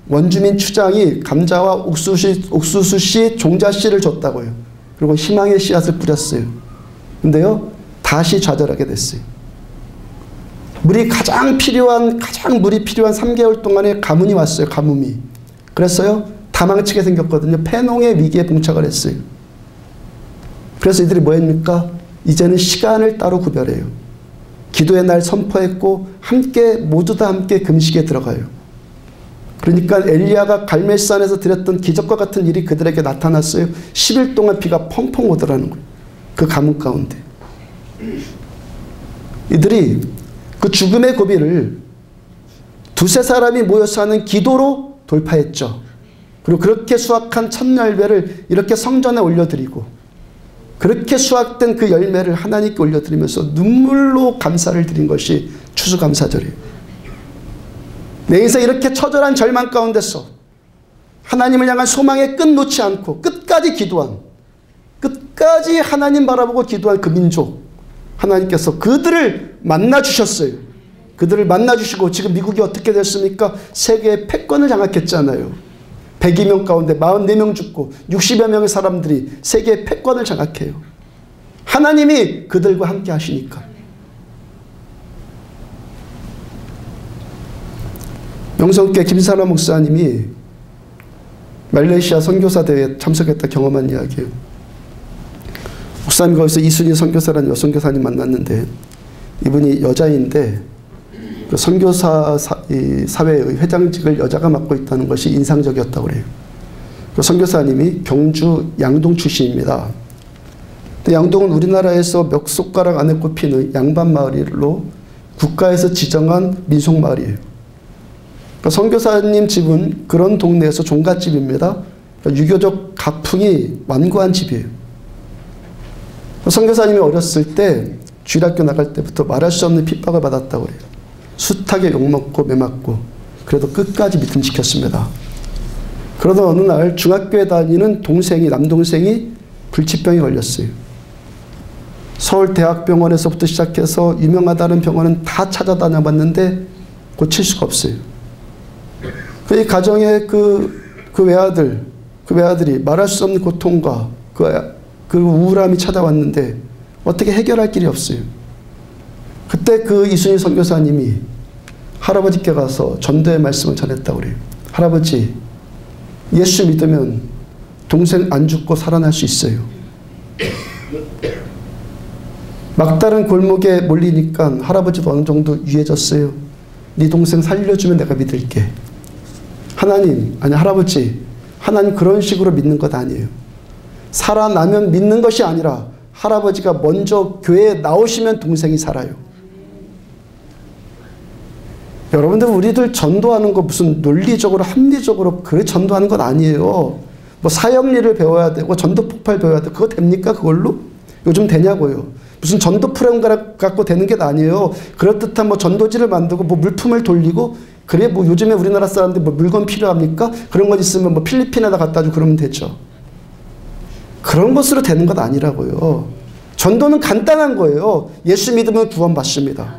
원주민 추장이 감자와 옥수수씨, 종자씨를 줬다고요. 그리고 희망의 씨앗을 뿌렸어요. 근데요, 다시 좌절하게 됐어요. 가장 물이 필요한 3개월 동안에 가뭄이 왔어요. 가뭄이. 그랬어요. 다 망치게 생겼거든요. 폐농의 위기에 봉착을 했어요. 그래서 이들이 뭐 했습니까? 이제는 시간을 따로 구별해요. 기도의 날 선포했고 모두 다 함께 금식에 들어가요. 그러니까 엘리야가 갈멜산에서 드렸던 기적과 같은 일이 그들에게 나타났어요. 10일 동안 비가 펑펑 오더라는 거예요. 그 가뭄 가운데. 이들이 그 죽음의 고비를 두세 사람이 모여서 하는 기도로 돌파했죠. 그리고 그렇게 수확한 첫 열매를 이렇게 성전에 올려드리고 그렇게 수확된 그 열매를 하나님께 올려드리면서 눈물로 감사를 드린 것이 추수감사절이에요. 내 인생 이렇게 처절한 절망 가운데서 하나님을 향한 소망의 끝 놓지 않고 끝까지 하나님 바라보고 기도한 그 민족, 하나님께서 그들을 만나주셨어요. 그들을 만나주시고 지금 미국이 어떻게 됐습니까? 세계의 패권을 장악했잖아요. 102명 가운데 44명 죽고 60여 명의 사람들이 세계의 패권을 장악해요. 하나님이 그들과 함께 하시니까. 영성교회 김사나 목사님이 말레이시아 선교사 대회에 참석했다 경험한 이야기예요. 목사님 거기서 이순희 선교사라는 여선교사님 만났는데 이분이 여자인데 그 선교사 사회의 회장직을 여자가 맡고 있다는 것이 인상적이었다고 그래요. 그 선교사님이 경주 양동 출신입니다. 근데 양동은 우리나라에서 몇 손가락 안에 꼽히는 양반 마을로 국가에서 지정한 민속 마을이에요. 그러니까 선교사님 집은 그런 동네에서 종갓집입니다. 그러니까 유교적 가풍이 완고한 집이에요. 선교사님이 어렸을 때 주일학교 나갈 때부터 말할 수 없는 핍박을 받았다고 그래요. 숱하게 욕먹고 매맞고 그래도 끝까지 믿음 지켰습니다. 그러던 어느 날 중학교에 다니는 동생이 남동생이 불치병에 걸렸어요. 서울대학병원에서부터 시작해서 유명하다는 병원은 다 찾아다녀봤는데 고칠 수가 없어요. 그 가정의 그 외아들이 말할 수 없는 고통과 그 우울함이 찾아왔는데 어떻게 해결할 길이 없어요. 그때 그 이순희 선교사님이 할아버지께 가서 전도의 말씀을 전했다고 그래요. 할아버지, 예수 믿으면 동생 안 죽고 살아날 수 있어요. 막다른 골목에 몰리니까 할아버지도 어느 정도 유해졌어요. 네 동생 살려주면 내가 믿을게. 하나님, 아니 할아버지, 하나님 그런 식으로 믿는 것 아니에요. 살아나면 믿는 것이 아니라 할아버지가 먼저 교회에 나오시면 동생이 살아요. 여러분들 우리들 전도하는 거 무슨 논리적으로 합리적으로 그래 전도하는 건 아니에요. 뭐 사역리를 배워야 되고 전도 폭발 배워야 돼. 그거 됩니까 그걸로? 요즘 되냐고요. 무슨 전도 프로그램 갖고 되는 게 아니에요. 그럴듯한 뭐 전도지를 만들고 뭐 물품을 돌리고 그래 뭐 요즘에 우리나라 사람들 뭐 물건 필요합니까? 그런 것 있으면 뭐 필리핀에다 갖다 주고 그러면 되죠. 그런 것으로 되는 것 아니라고요. 전도는 간단한 거예요. 예수 믿으면 구원받습니다.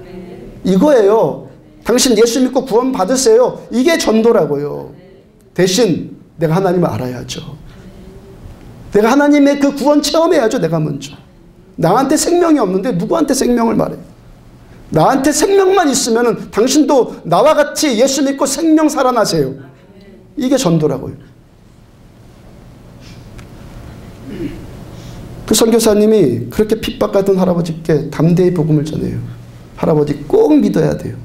이거예요. 당신 예수 믿고 구원 받으세요. 이게 전도라고요. 대신 내가 하나님을 알아야죠. 내가 하나님의 그 구원 체험해야죠. 내가 먼저. 나한테 생명이 없는데 누구한테 생명을 말해? 나한테 생명만 있으면 당신도 나와 같이 예수 믿고 생명 살아나세요. 이게 전도라고요. 그 선교사님이 그렇게 핍박받던 할아버지께 담대히 복음을 전해요. 할아버지 꼭 믿어야 돼요.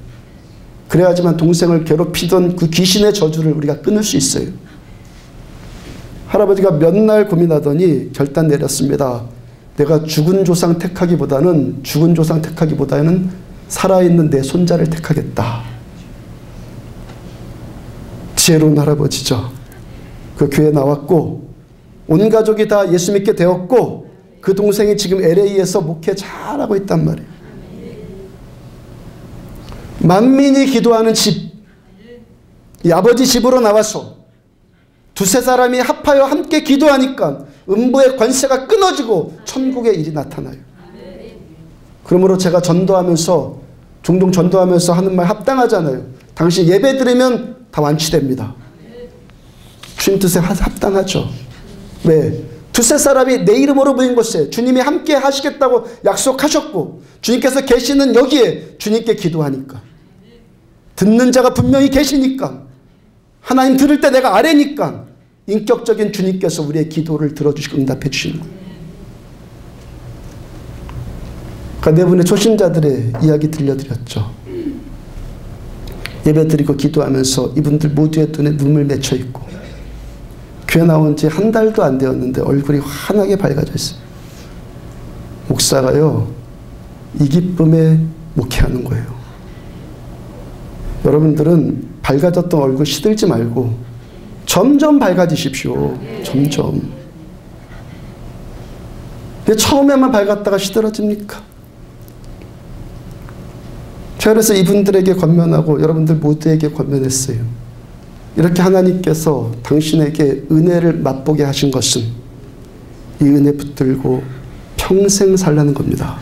그래야지만 동생을 괴롭히던 그 귀신의 저주를 우리가 끊을 수 있어요. 할아버지가 몇 날 고민하더니 결단 내렸습니다. 내가 죽은 조상 택하기보다는 살아있는 내 손자를 택하겠다. 지혜로운 할아버지죠. 그 교회에 나왔고 온 가족이 다 예수 믿게 되었고 그 동생이 지금 LA에서 목회 잘하고 있단 말이에요. 만민이 기도하는 집, 이 아버지 집으로 나와서 두세 사람이 합하여 함께 기도하니까 음부의 관세가 끊어지고 천국의 일이 나타나요. 그러므로 제가 전도하면서 종종 전도하면서 하는 말 합당하잖아요. 당신 예배 드리면 다 완치됩니다. 주님 뜻에 합당하죠. 왜? 두세 사람이 내 이름으로 모인 곳에 주님이 함께 하시겠다고 약속하셨고 주님께서 계시는 여기에 주님께 기도하니까 듣는 자가 분명히 계시니까 하나님 들을 때 내가 아래니까 인격적인 주님께서 우리의 기도를 들어주시고 응답해 주시는 거예요. 그러니까 네 분의 초신자들의 이야기 들려드렸죠. 예배드리고 기도하면서 이분들 모두의 눈에 눈물 맺혀 있고 교회 나온 지 한 달도 안 되었는데 얼굴이 환하게 밝아져 있어요. 목사가요, 이 기쁨에 목회하는 거예요. 여러분들은 밝아졌던 얼굴 시들지 말고 점점 밝아지십시오. 점점. 왜 처음에만 밝았다가 시들어집니까? 제가 그래서 이분들에게 권면하고 여러분들 모두에게 권면했어요. 이렇게 하나님께서 당신에게 은혜를 맛보게 하신 것은 이 은혜 붙들고 평생 살라는 겁니다.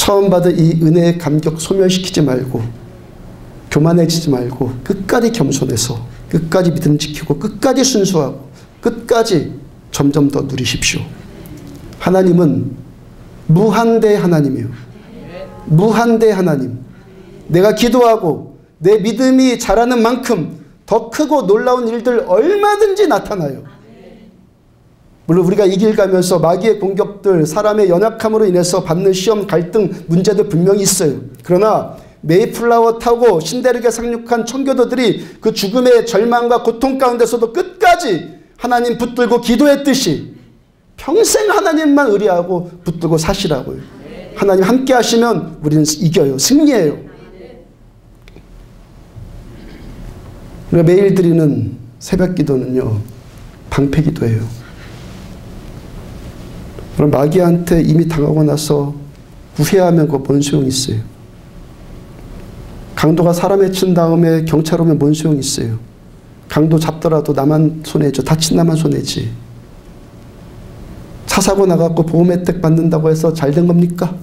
처음 받은 이 은혜의 감격 소멸시키지 말고 교만해지지 말고 끝까지 겸손해서 끝까지 믿음 지키고 끝까지 순수하고 끝까지 점점 더 누리십시오. 하나님은 무한대의 하나님이에요. 무한대의 하나님. 내가 기도하고 내 믿음이 자라는 만큼 더 크고 놀라운 일들 얼마든지 나타나요. 물론 우리가 이 길 가면서 마귀의 공격들, 사람의 연약함으로 인해서 받는 시험, 갈등, 문제들 분명히 있어요. 그러나 메이플라워 타고 신대륙에 상륙한 청교도들이 그 죽음의 절망과 고통 가운데서도 끝까지 하나님 붙들고 기도했듯이 평생 하나님만 의뢰하고 붙들고 사시라고요. 하나님 함께 하시면 우리는 이겨요. 승리해요. 우리가 매일 드리는 새벽 기도는요, 방패 기도예요. 그럼 마귀한테 이미 당하고 나서 후회하면 그 뭔 소용이 있어요? 강도가 사람 해친 다음에 경찰 오면 뭔 소용이 있어요? 강도 잡더라도 나만 손해죠. 다친 나만 손해지. 차 사고 나갖고 보험 혜택 받는다고 해서 잘 된 겁니까?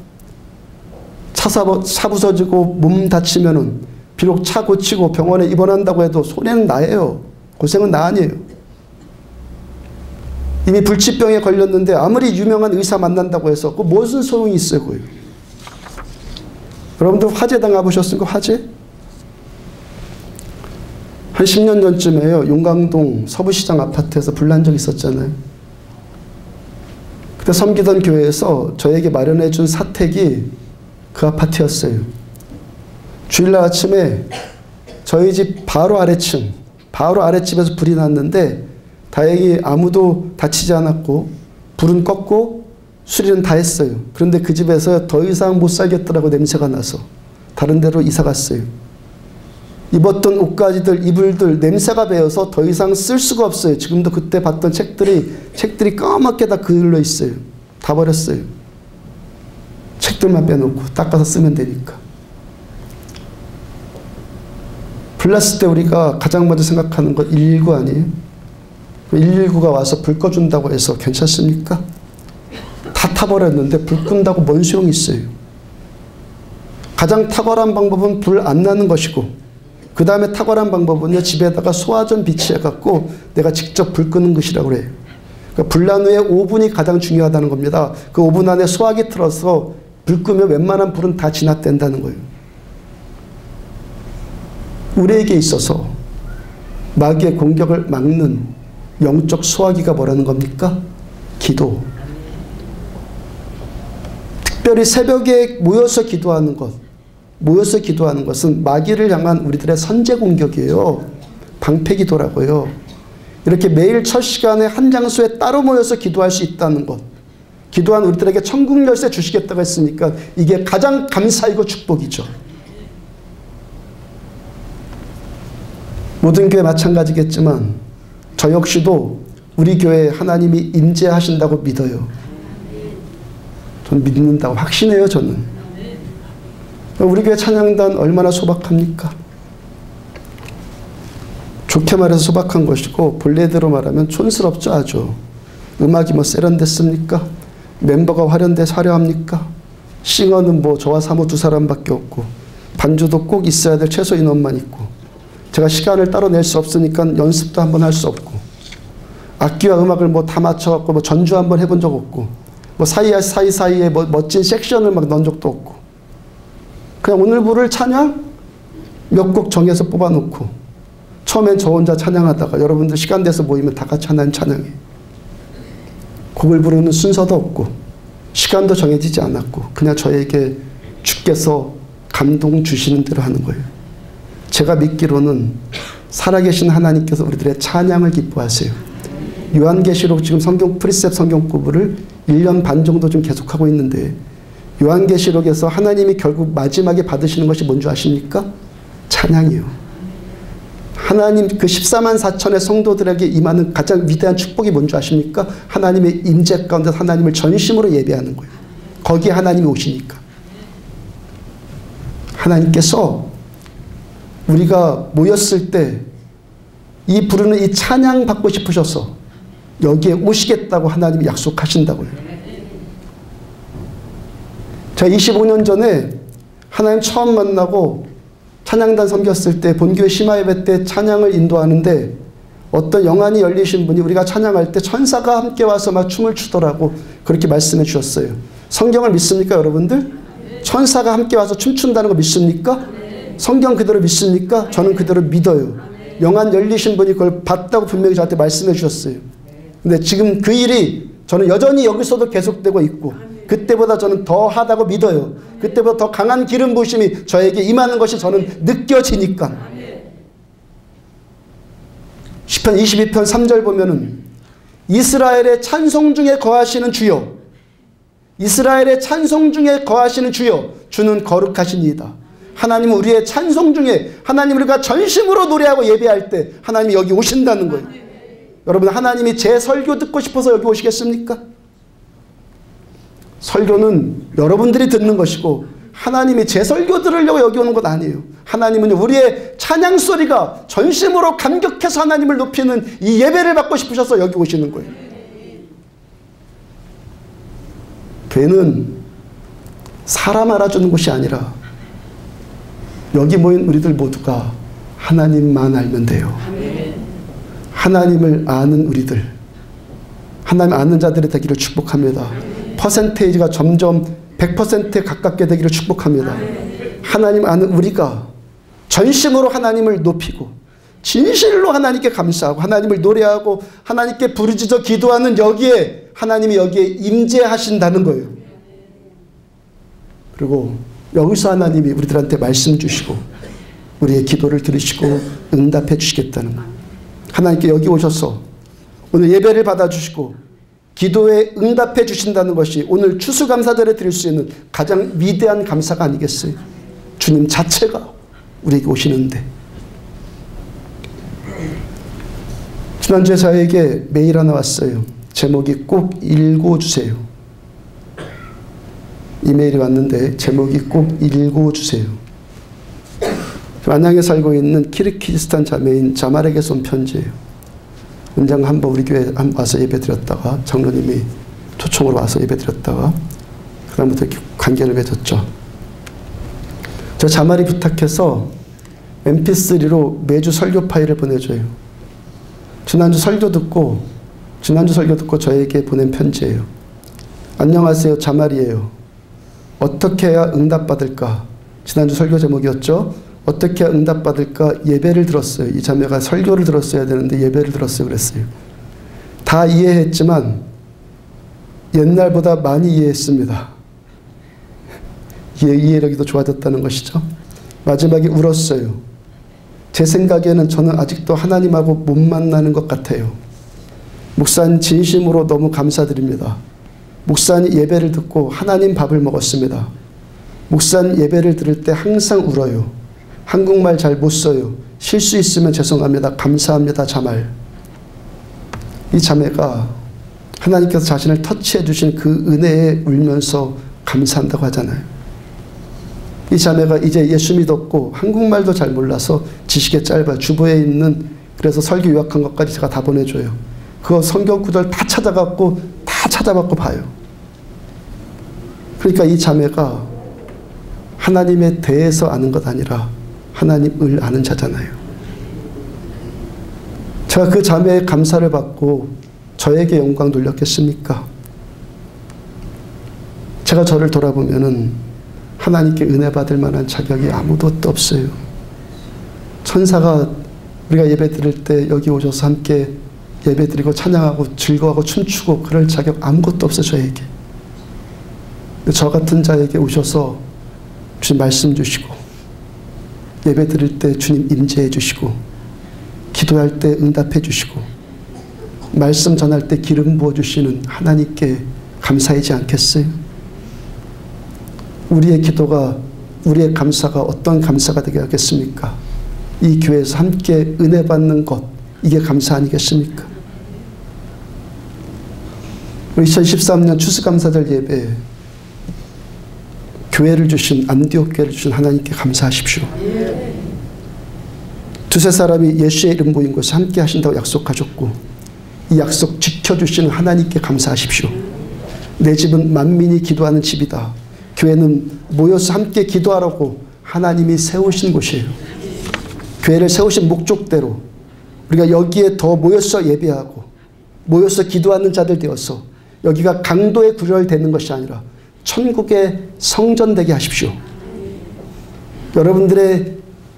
차 부서지고 몸 다치면은 비록 차 고치고 병원에 입원한다고 해도 손해는 나예요. 고생은 나 아니에요. 이미 불치병에 걸렸는데 아무리 유명한 의사 만난다고 해서 그 무슨 소용이 있어요, 그거요. 여러분들 화재 당해보셨습니까? 화재? 한 10년 전쯤에요. 용강동 서부시장 아파트에서 불난 적이 있었잖아요. 그때 섬기던 교회에서 저에게 마련해 준 사택이 그 아파트였어요. 주일날 아침에 저희 집 바로 아래층에서 불이 났는데 다행히 아무도 다치지 않았고 불은 껐고 수리는 다 했어요. 그런데 그 집에서 더 이상 못 살겠더라고 냄새가 나서 다른 데로 이사 갔어요. 입었던 옷가지들, 이불들 냄새가 배어서 더 이상 쓸 수가 없어요. 지금도 그때 봤던 책들이 까맣게 다 그을러 있어요. 다 버렸어요. 책들만 빼놓고 닦아서 쓰면 되니까. 불났을 때 우리가 가장 먼저 생각하는 건 119 아니에요? 119가 와서 불 꺼준다고 해서 괜찮습니까? 다 타버렸는데 불 끈다고 뭔 소용이 있어요? 가장 탁월한 방법은 불 안 나는 것이고 그 다음에 탁월한 방법은요, 집에다가 소화전 비치해갖고 내가 직접 불 끄는 것이라고 그래요. 그러니까 불난 후에 5분이 가장 중요하다는 겁니다. 그 5분 안에 소화기 틀어서 불 끄면 웬만한 불은 다 진압된다는 거예요. 우리에게 있어서 마귀의 공격을 막는 영적 소화기가 뭐라는 겁니까? 기도. 특별히 새벽에 모여서 기도하는 것은 마귀를 향한 우리들의 선제 공격이에요. 방패 기도라고요. 이렇게 매일 첫 시간에 한 장소에 따로 모여서 기도할 수 있다는 것. 기도한 우리들에게 천국 열쇠 주시겠다고 했으니까 이게 가장 감사이고 축복이죠. 모든 교회 마찬가지겠지만 저 역시도 우리 교회에 하나님이 임재하신다고 믿어요. 저는 믿는다고 확신해요. 저는. 우리 교회 찬양단 얼마나 소박합니까? 좋게 말해서 소박한 것이고 본래대로 말하면 촌스럽죠. 아주. 음악이 뭐 세련됐습니까? 멤버가 화려합니까? 싱어는 뭐 저와 사모 2사람밖에 없고 반주도 꼭 있어야 될 최소 인원만 있고 제가 시간을 따로 낼 수 없으니까 연습도 한번 할 수 없고 악기와 음악을 뭐 다 맞춰갖고 뭐 전주 한번 해본 적 없고 뭐 사이사이에 뭐 멋진 섹션을 막 넣은 적도 없고 그냥 오늘 부를 찬양 몇 곡 정해서 뽑아놓고 처음엔 저 혼자 찬양하다가 여러분들 시간 돼서 모이면 다 같이 하나님 찬양해. 곡을 부르는 순서도 없고 시간도 정해지지 않았고 그냥 저에게 주께서 감동 주시는 대로 하는 거예요. 제가 믿기로는 살아계신 하나님께서 우리들의 찬양을 기뻐하세요. 요한계시록 지금 프리셉 성경 공부를 1년 반 정도 좀 계속하고 있는데 요한계시록에서 하나님이 결국 마지막에 받으시는 것이 뭔지 아십니까? 찬양이에요. 하나님 그 14만 4천의 성도들에게 임하는 가장 위대한 축복이 뭔지 아십니까? 하나님의 임재 가운데 하나님을 전심으로 예배하는 거예요. 거기에 하나님이 오시니까. 하나님께서 우리가 모였을 때 이 부르는 이 찬양 받고 싶으셔서 여기에 오시겠다고 하나님이 약속하신다고요. 제가 25년 전에 하나님 처음 만나고 찬양단 섬겼을 때 본교회 심화예배 때 찬양을 인도하는데 어떤 영안이 열리신 분이 우리가 찬양할 때 천사가 함께 와서 막 춤을 추더라고 그렇게 말씀해 주셨어요. 성경을 믿습니까 여러분들? 천사가 함께 와서 춤춘다는 거 믿습니까? 성경 그대로 믿습니까? 저는 그대로 믿어요. 영안 열리신 분이 그걸 봤다고 분명히 저한테 말씀해 주셨어요. 근데 지금 그 일이 저는 여전히 여기서도 계속되고 있고 그때보다 저는 더 하다고 믿어요. 그때보다 더 강한 기름 부으심이 저에게 임하는 것이 저는 느껴지니까. 시편 22편 3절 보면은 이스라엘의 찬송 중에 거하시는 주여, 이스라엘의 찬송 중에 거하시는 주여, 주는 거룩하시니이다. 하나님은 우리의 찬송 중에, 하나님 우리가 전심으로 노래하고 예배할 때 하나님이 여기 오신다는 거예요. 여러분, 하나님이 제 설교 듣고 싶어서 여기 오시겠습니까? 설교는 여러분들이 듣는 것이고 하나님이 제 설교 들으려고 여기 오는 것 아니에요. 하나님은 우리의 찬양 소리가 전심으로 감격해서 하나님을 높이는 이 예배를 받고 싶으셔서 여기 오시는 거예요. 교회는 사람 알아주는 곳이 아니라 여기 모인 우리들 모두가 하나님만 알면 돼요. 하나님을 아는 우리들, 하나님 아는 자들이 되기를 축복합니다. 퍼센테이지가 점점 100%에 가깝게 되기를 축복합니다. 하나님 아는 우리가 전심으로 하나님을 높이고 진실로 하나님께 감사하고 하나님을 노래하고 하나님께 부르짖어 기도하는 여기에 하나님이 여기에 임재하신다는 거예요. 그리고 여기서 하나님이 우리들한테 말씀 주시고 우리의 기도를 들으시고 응답해 주시겠다는 거예요. 하나님께 여기 오셔서 오늘 예배를 받아주시고 기도에 응답해 주신다는 것이 오늘 추수감사절에 드릴 수 있는 가장 위대한 감사가 아니겠어요? 주님 자체가 우리에게 오시는데. 지난주에 저에게 메일 하나 왔어요. 제목이 꼭 읽어주세요. 이메일이 왔는데 제목이 꼭 읽어주세요. 안양에 살고 있는 키르기즈스탄 자매인 자말에게서 온 편지예요. 은장 한번 우리 교회에 와서 예배 드렸다가 장로님이 초청으로 와서 예배 드렸다가 그 다음부터 관계를 맺었죠. 저 자말이 부탁해서 mp3로 매주 설교 파일을 보내줘요. 지난주 설교 듣고 저에게 보낸 편지예요. 안녕하세요, 자말이에요. 어떻게 해야 응답받을까? 지난주 설교 제목이었죠. 어떻게 해야 응답받을까? 예배를 들었어요. 이 자매가 설교를 들었어야 되는데 예배를 들었어요. 그랬어요. 다 이해했지만 옛날보다 많이 이해했습니다. 이해력이 더 좋아졌다는 것이죠. 마지막에 울었어요. 제 생각에는 저는 아직도 하나님하고 못 만나는 것 같아요. 목사님 진심으로 너무 감사드립니다. 목사님 예배를 듣고 하나님 밥을 먹었습니다. 목사님 예배를 들을 때 항상 울어요. 한국말 잘 못 써요. 실수 있으면 죄송합니다. 감사합니다. 자말. 이 자매가 하나님께서 자신을 터치해 주신 그 은혜에 울면서 감사한다고 하잖아요. 이 자매가 이제 예수 믿었고 한국말도 잘 몰라서 지식에 짧아요. 주부에 있는, 그래서 설교 요약한 것까지 제가 다 보내줘요. 그거 성경 구절 다 찾아갖고 다 찾아봤고 봐요. 그러니까 이 자매가 하나님에 대해서 아는 것 아니라 하나님을 아는 자잖아요. 제가 그 자매의 감사를 받고 저에게 영광 돌렸겠습니까? 제가 저를 돌아보면은 하나님께 은혜 받을 만한 자격이 아무도 없어요. 천사가 우리가 예배 드릴 때 여기 오셔서 함께 예배 드리고 찬양하고 즐거워하고 춤추고 그럴 자격 아무것도 없어요. 저에게. 저 같은 자에게 오셔서 주님 말씀 주시고 예배 드릴 때 주님 임재해 주시고 기도할 때 응답해 주시고 말씀 전할 때 기름 부어 주시는 하나님께 감사하지 않겠어요? 우리의 기도가, 우리의 감사가 어떤 감사가 되게 하겠습니까? 이 교회에서 함께 은혜 받는 것, 이게 감사 아니겠습니까? 2013년 추수감사절 예배 교회를 주신, 안디옥 교회를 주신 하나님께 감사하십시오. 두세 사람이 예수의 이름 모인 곳에 함께 하신다고 약속하셨고 이 약속 지켜주시는 하나님께 감사하십시오. 내 집은 만민이 기도하는 집이다. 교회는 모여서 함께 기도하라고 하나님이 세우신 곳이에요. 교회를 세우신 목적대로 우리가 여기에 더 모여서 예배하고 모여서 기도하는 자들 되어서 여기가 강도의 구별되는 것이 아니라 천국의 성전 되게 하십시오. 여러분들의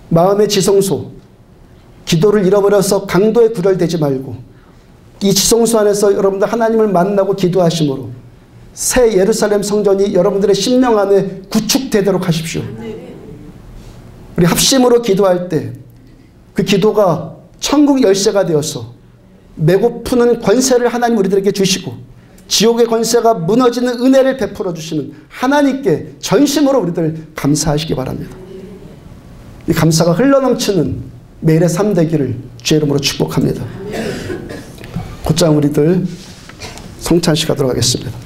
마음의 지성소, 기도를 잃어버려서 강도에 구별되지 말고 이 지성소 안에서 여러분들 하나님을 만나고 기도하심으로 새 예루살렘 성전이 여러분들의 심령 안에 구축되도록 하십시오. 우리 합심으로 기도할 때 그 기도가 천국 열쇠가 되어서 메고 푸는 권세를 하나님 우리들에게 주시고 지옥의 권세가 무너지는 은혜를 베풀어 주시는 하나님께 전심으로 우리들 감사하시기 바랍니다. 이 감사가 흘러넘치는 매일의 삶 되기를 주의 이름으로 축복합니다. 곧장 우리들 성찬식 하도록 하겠습니다.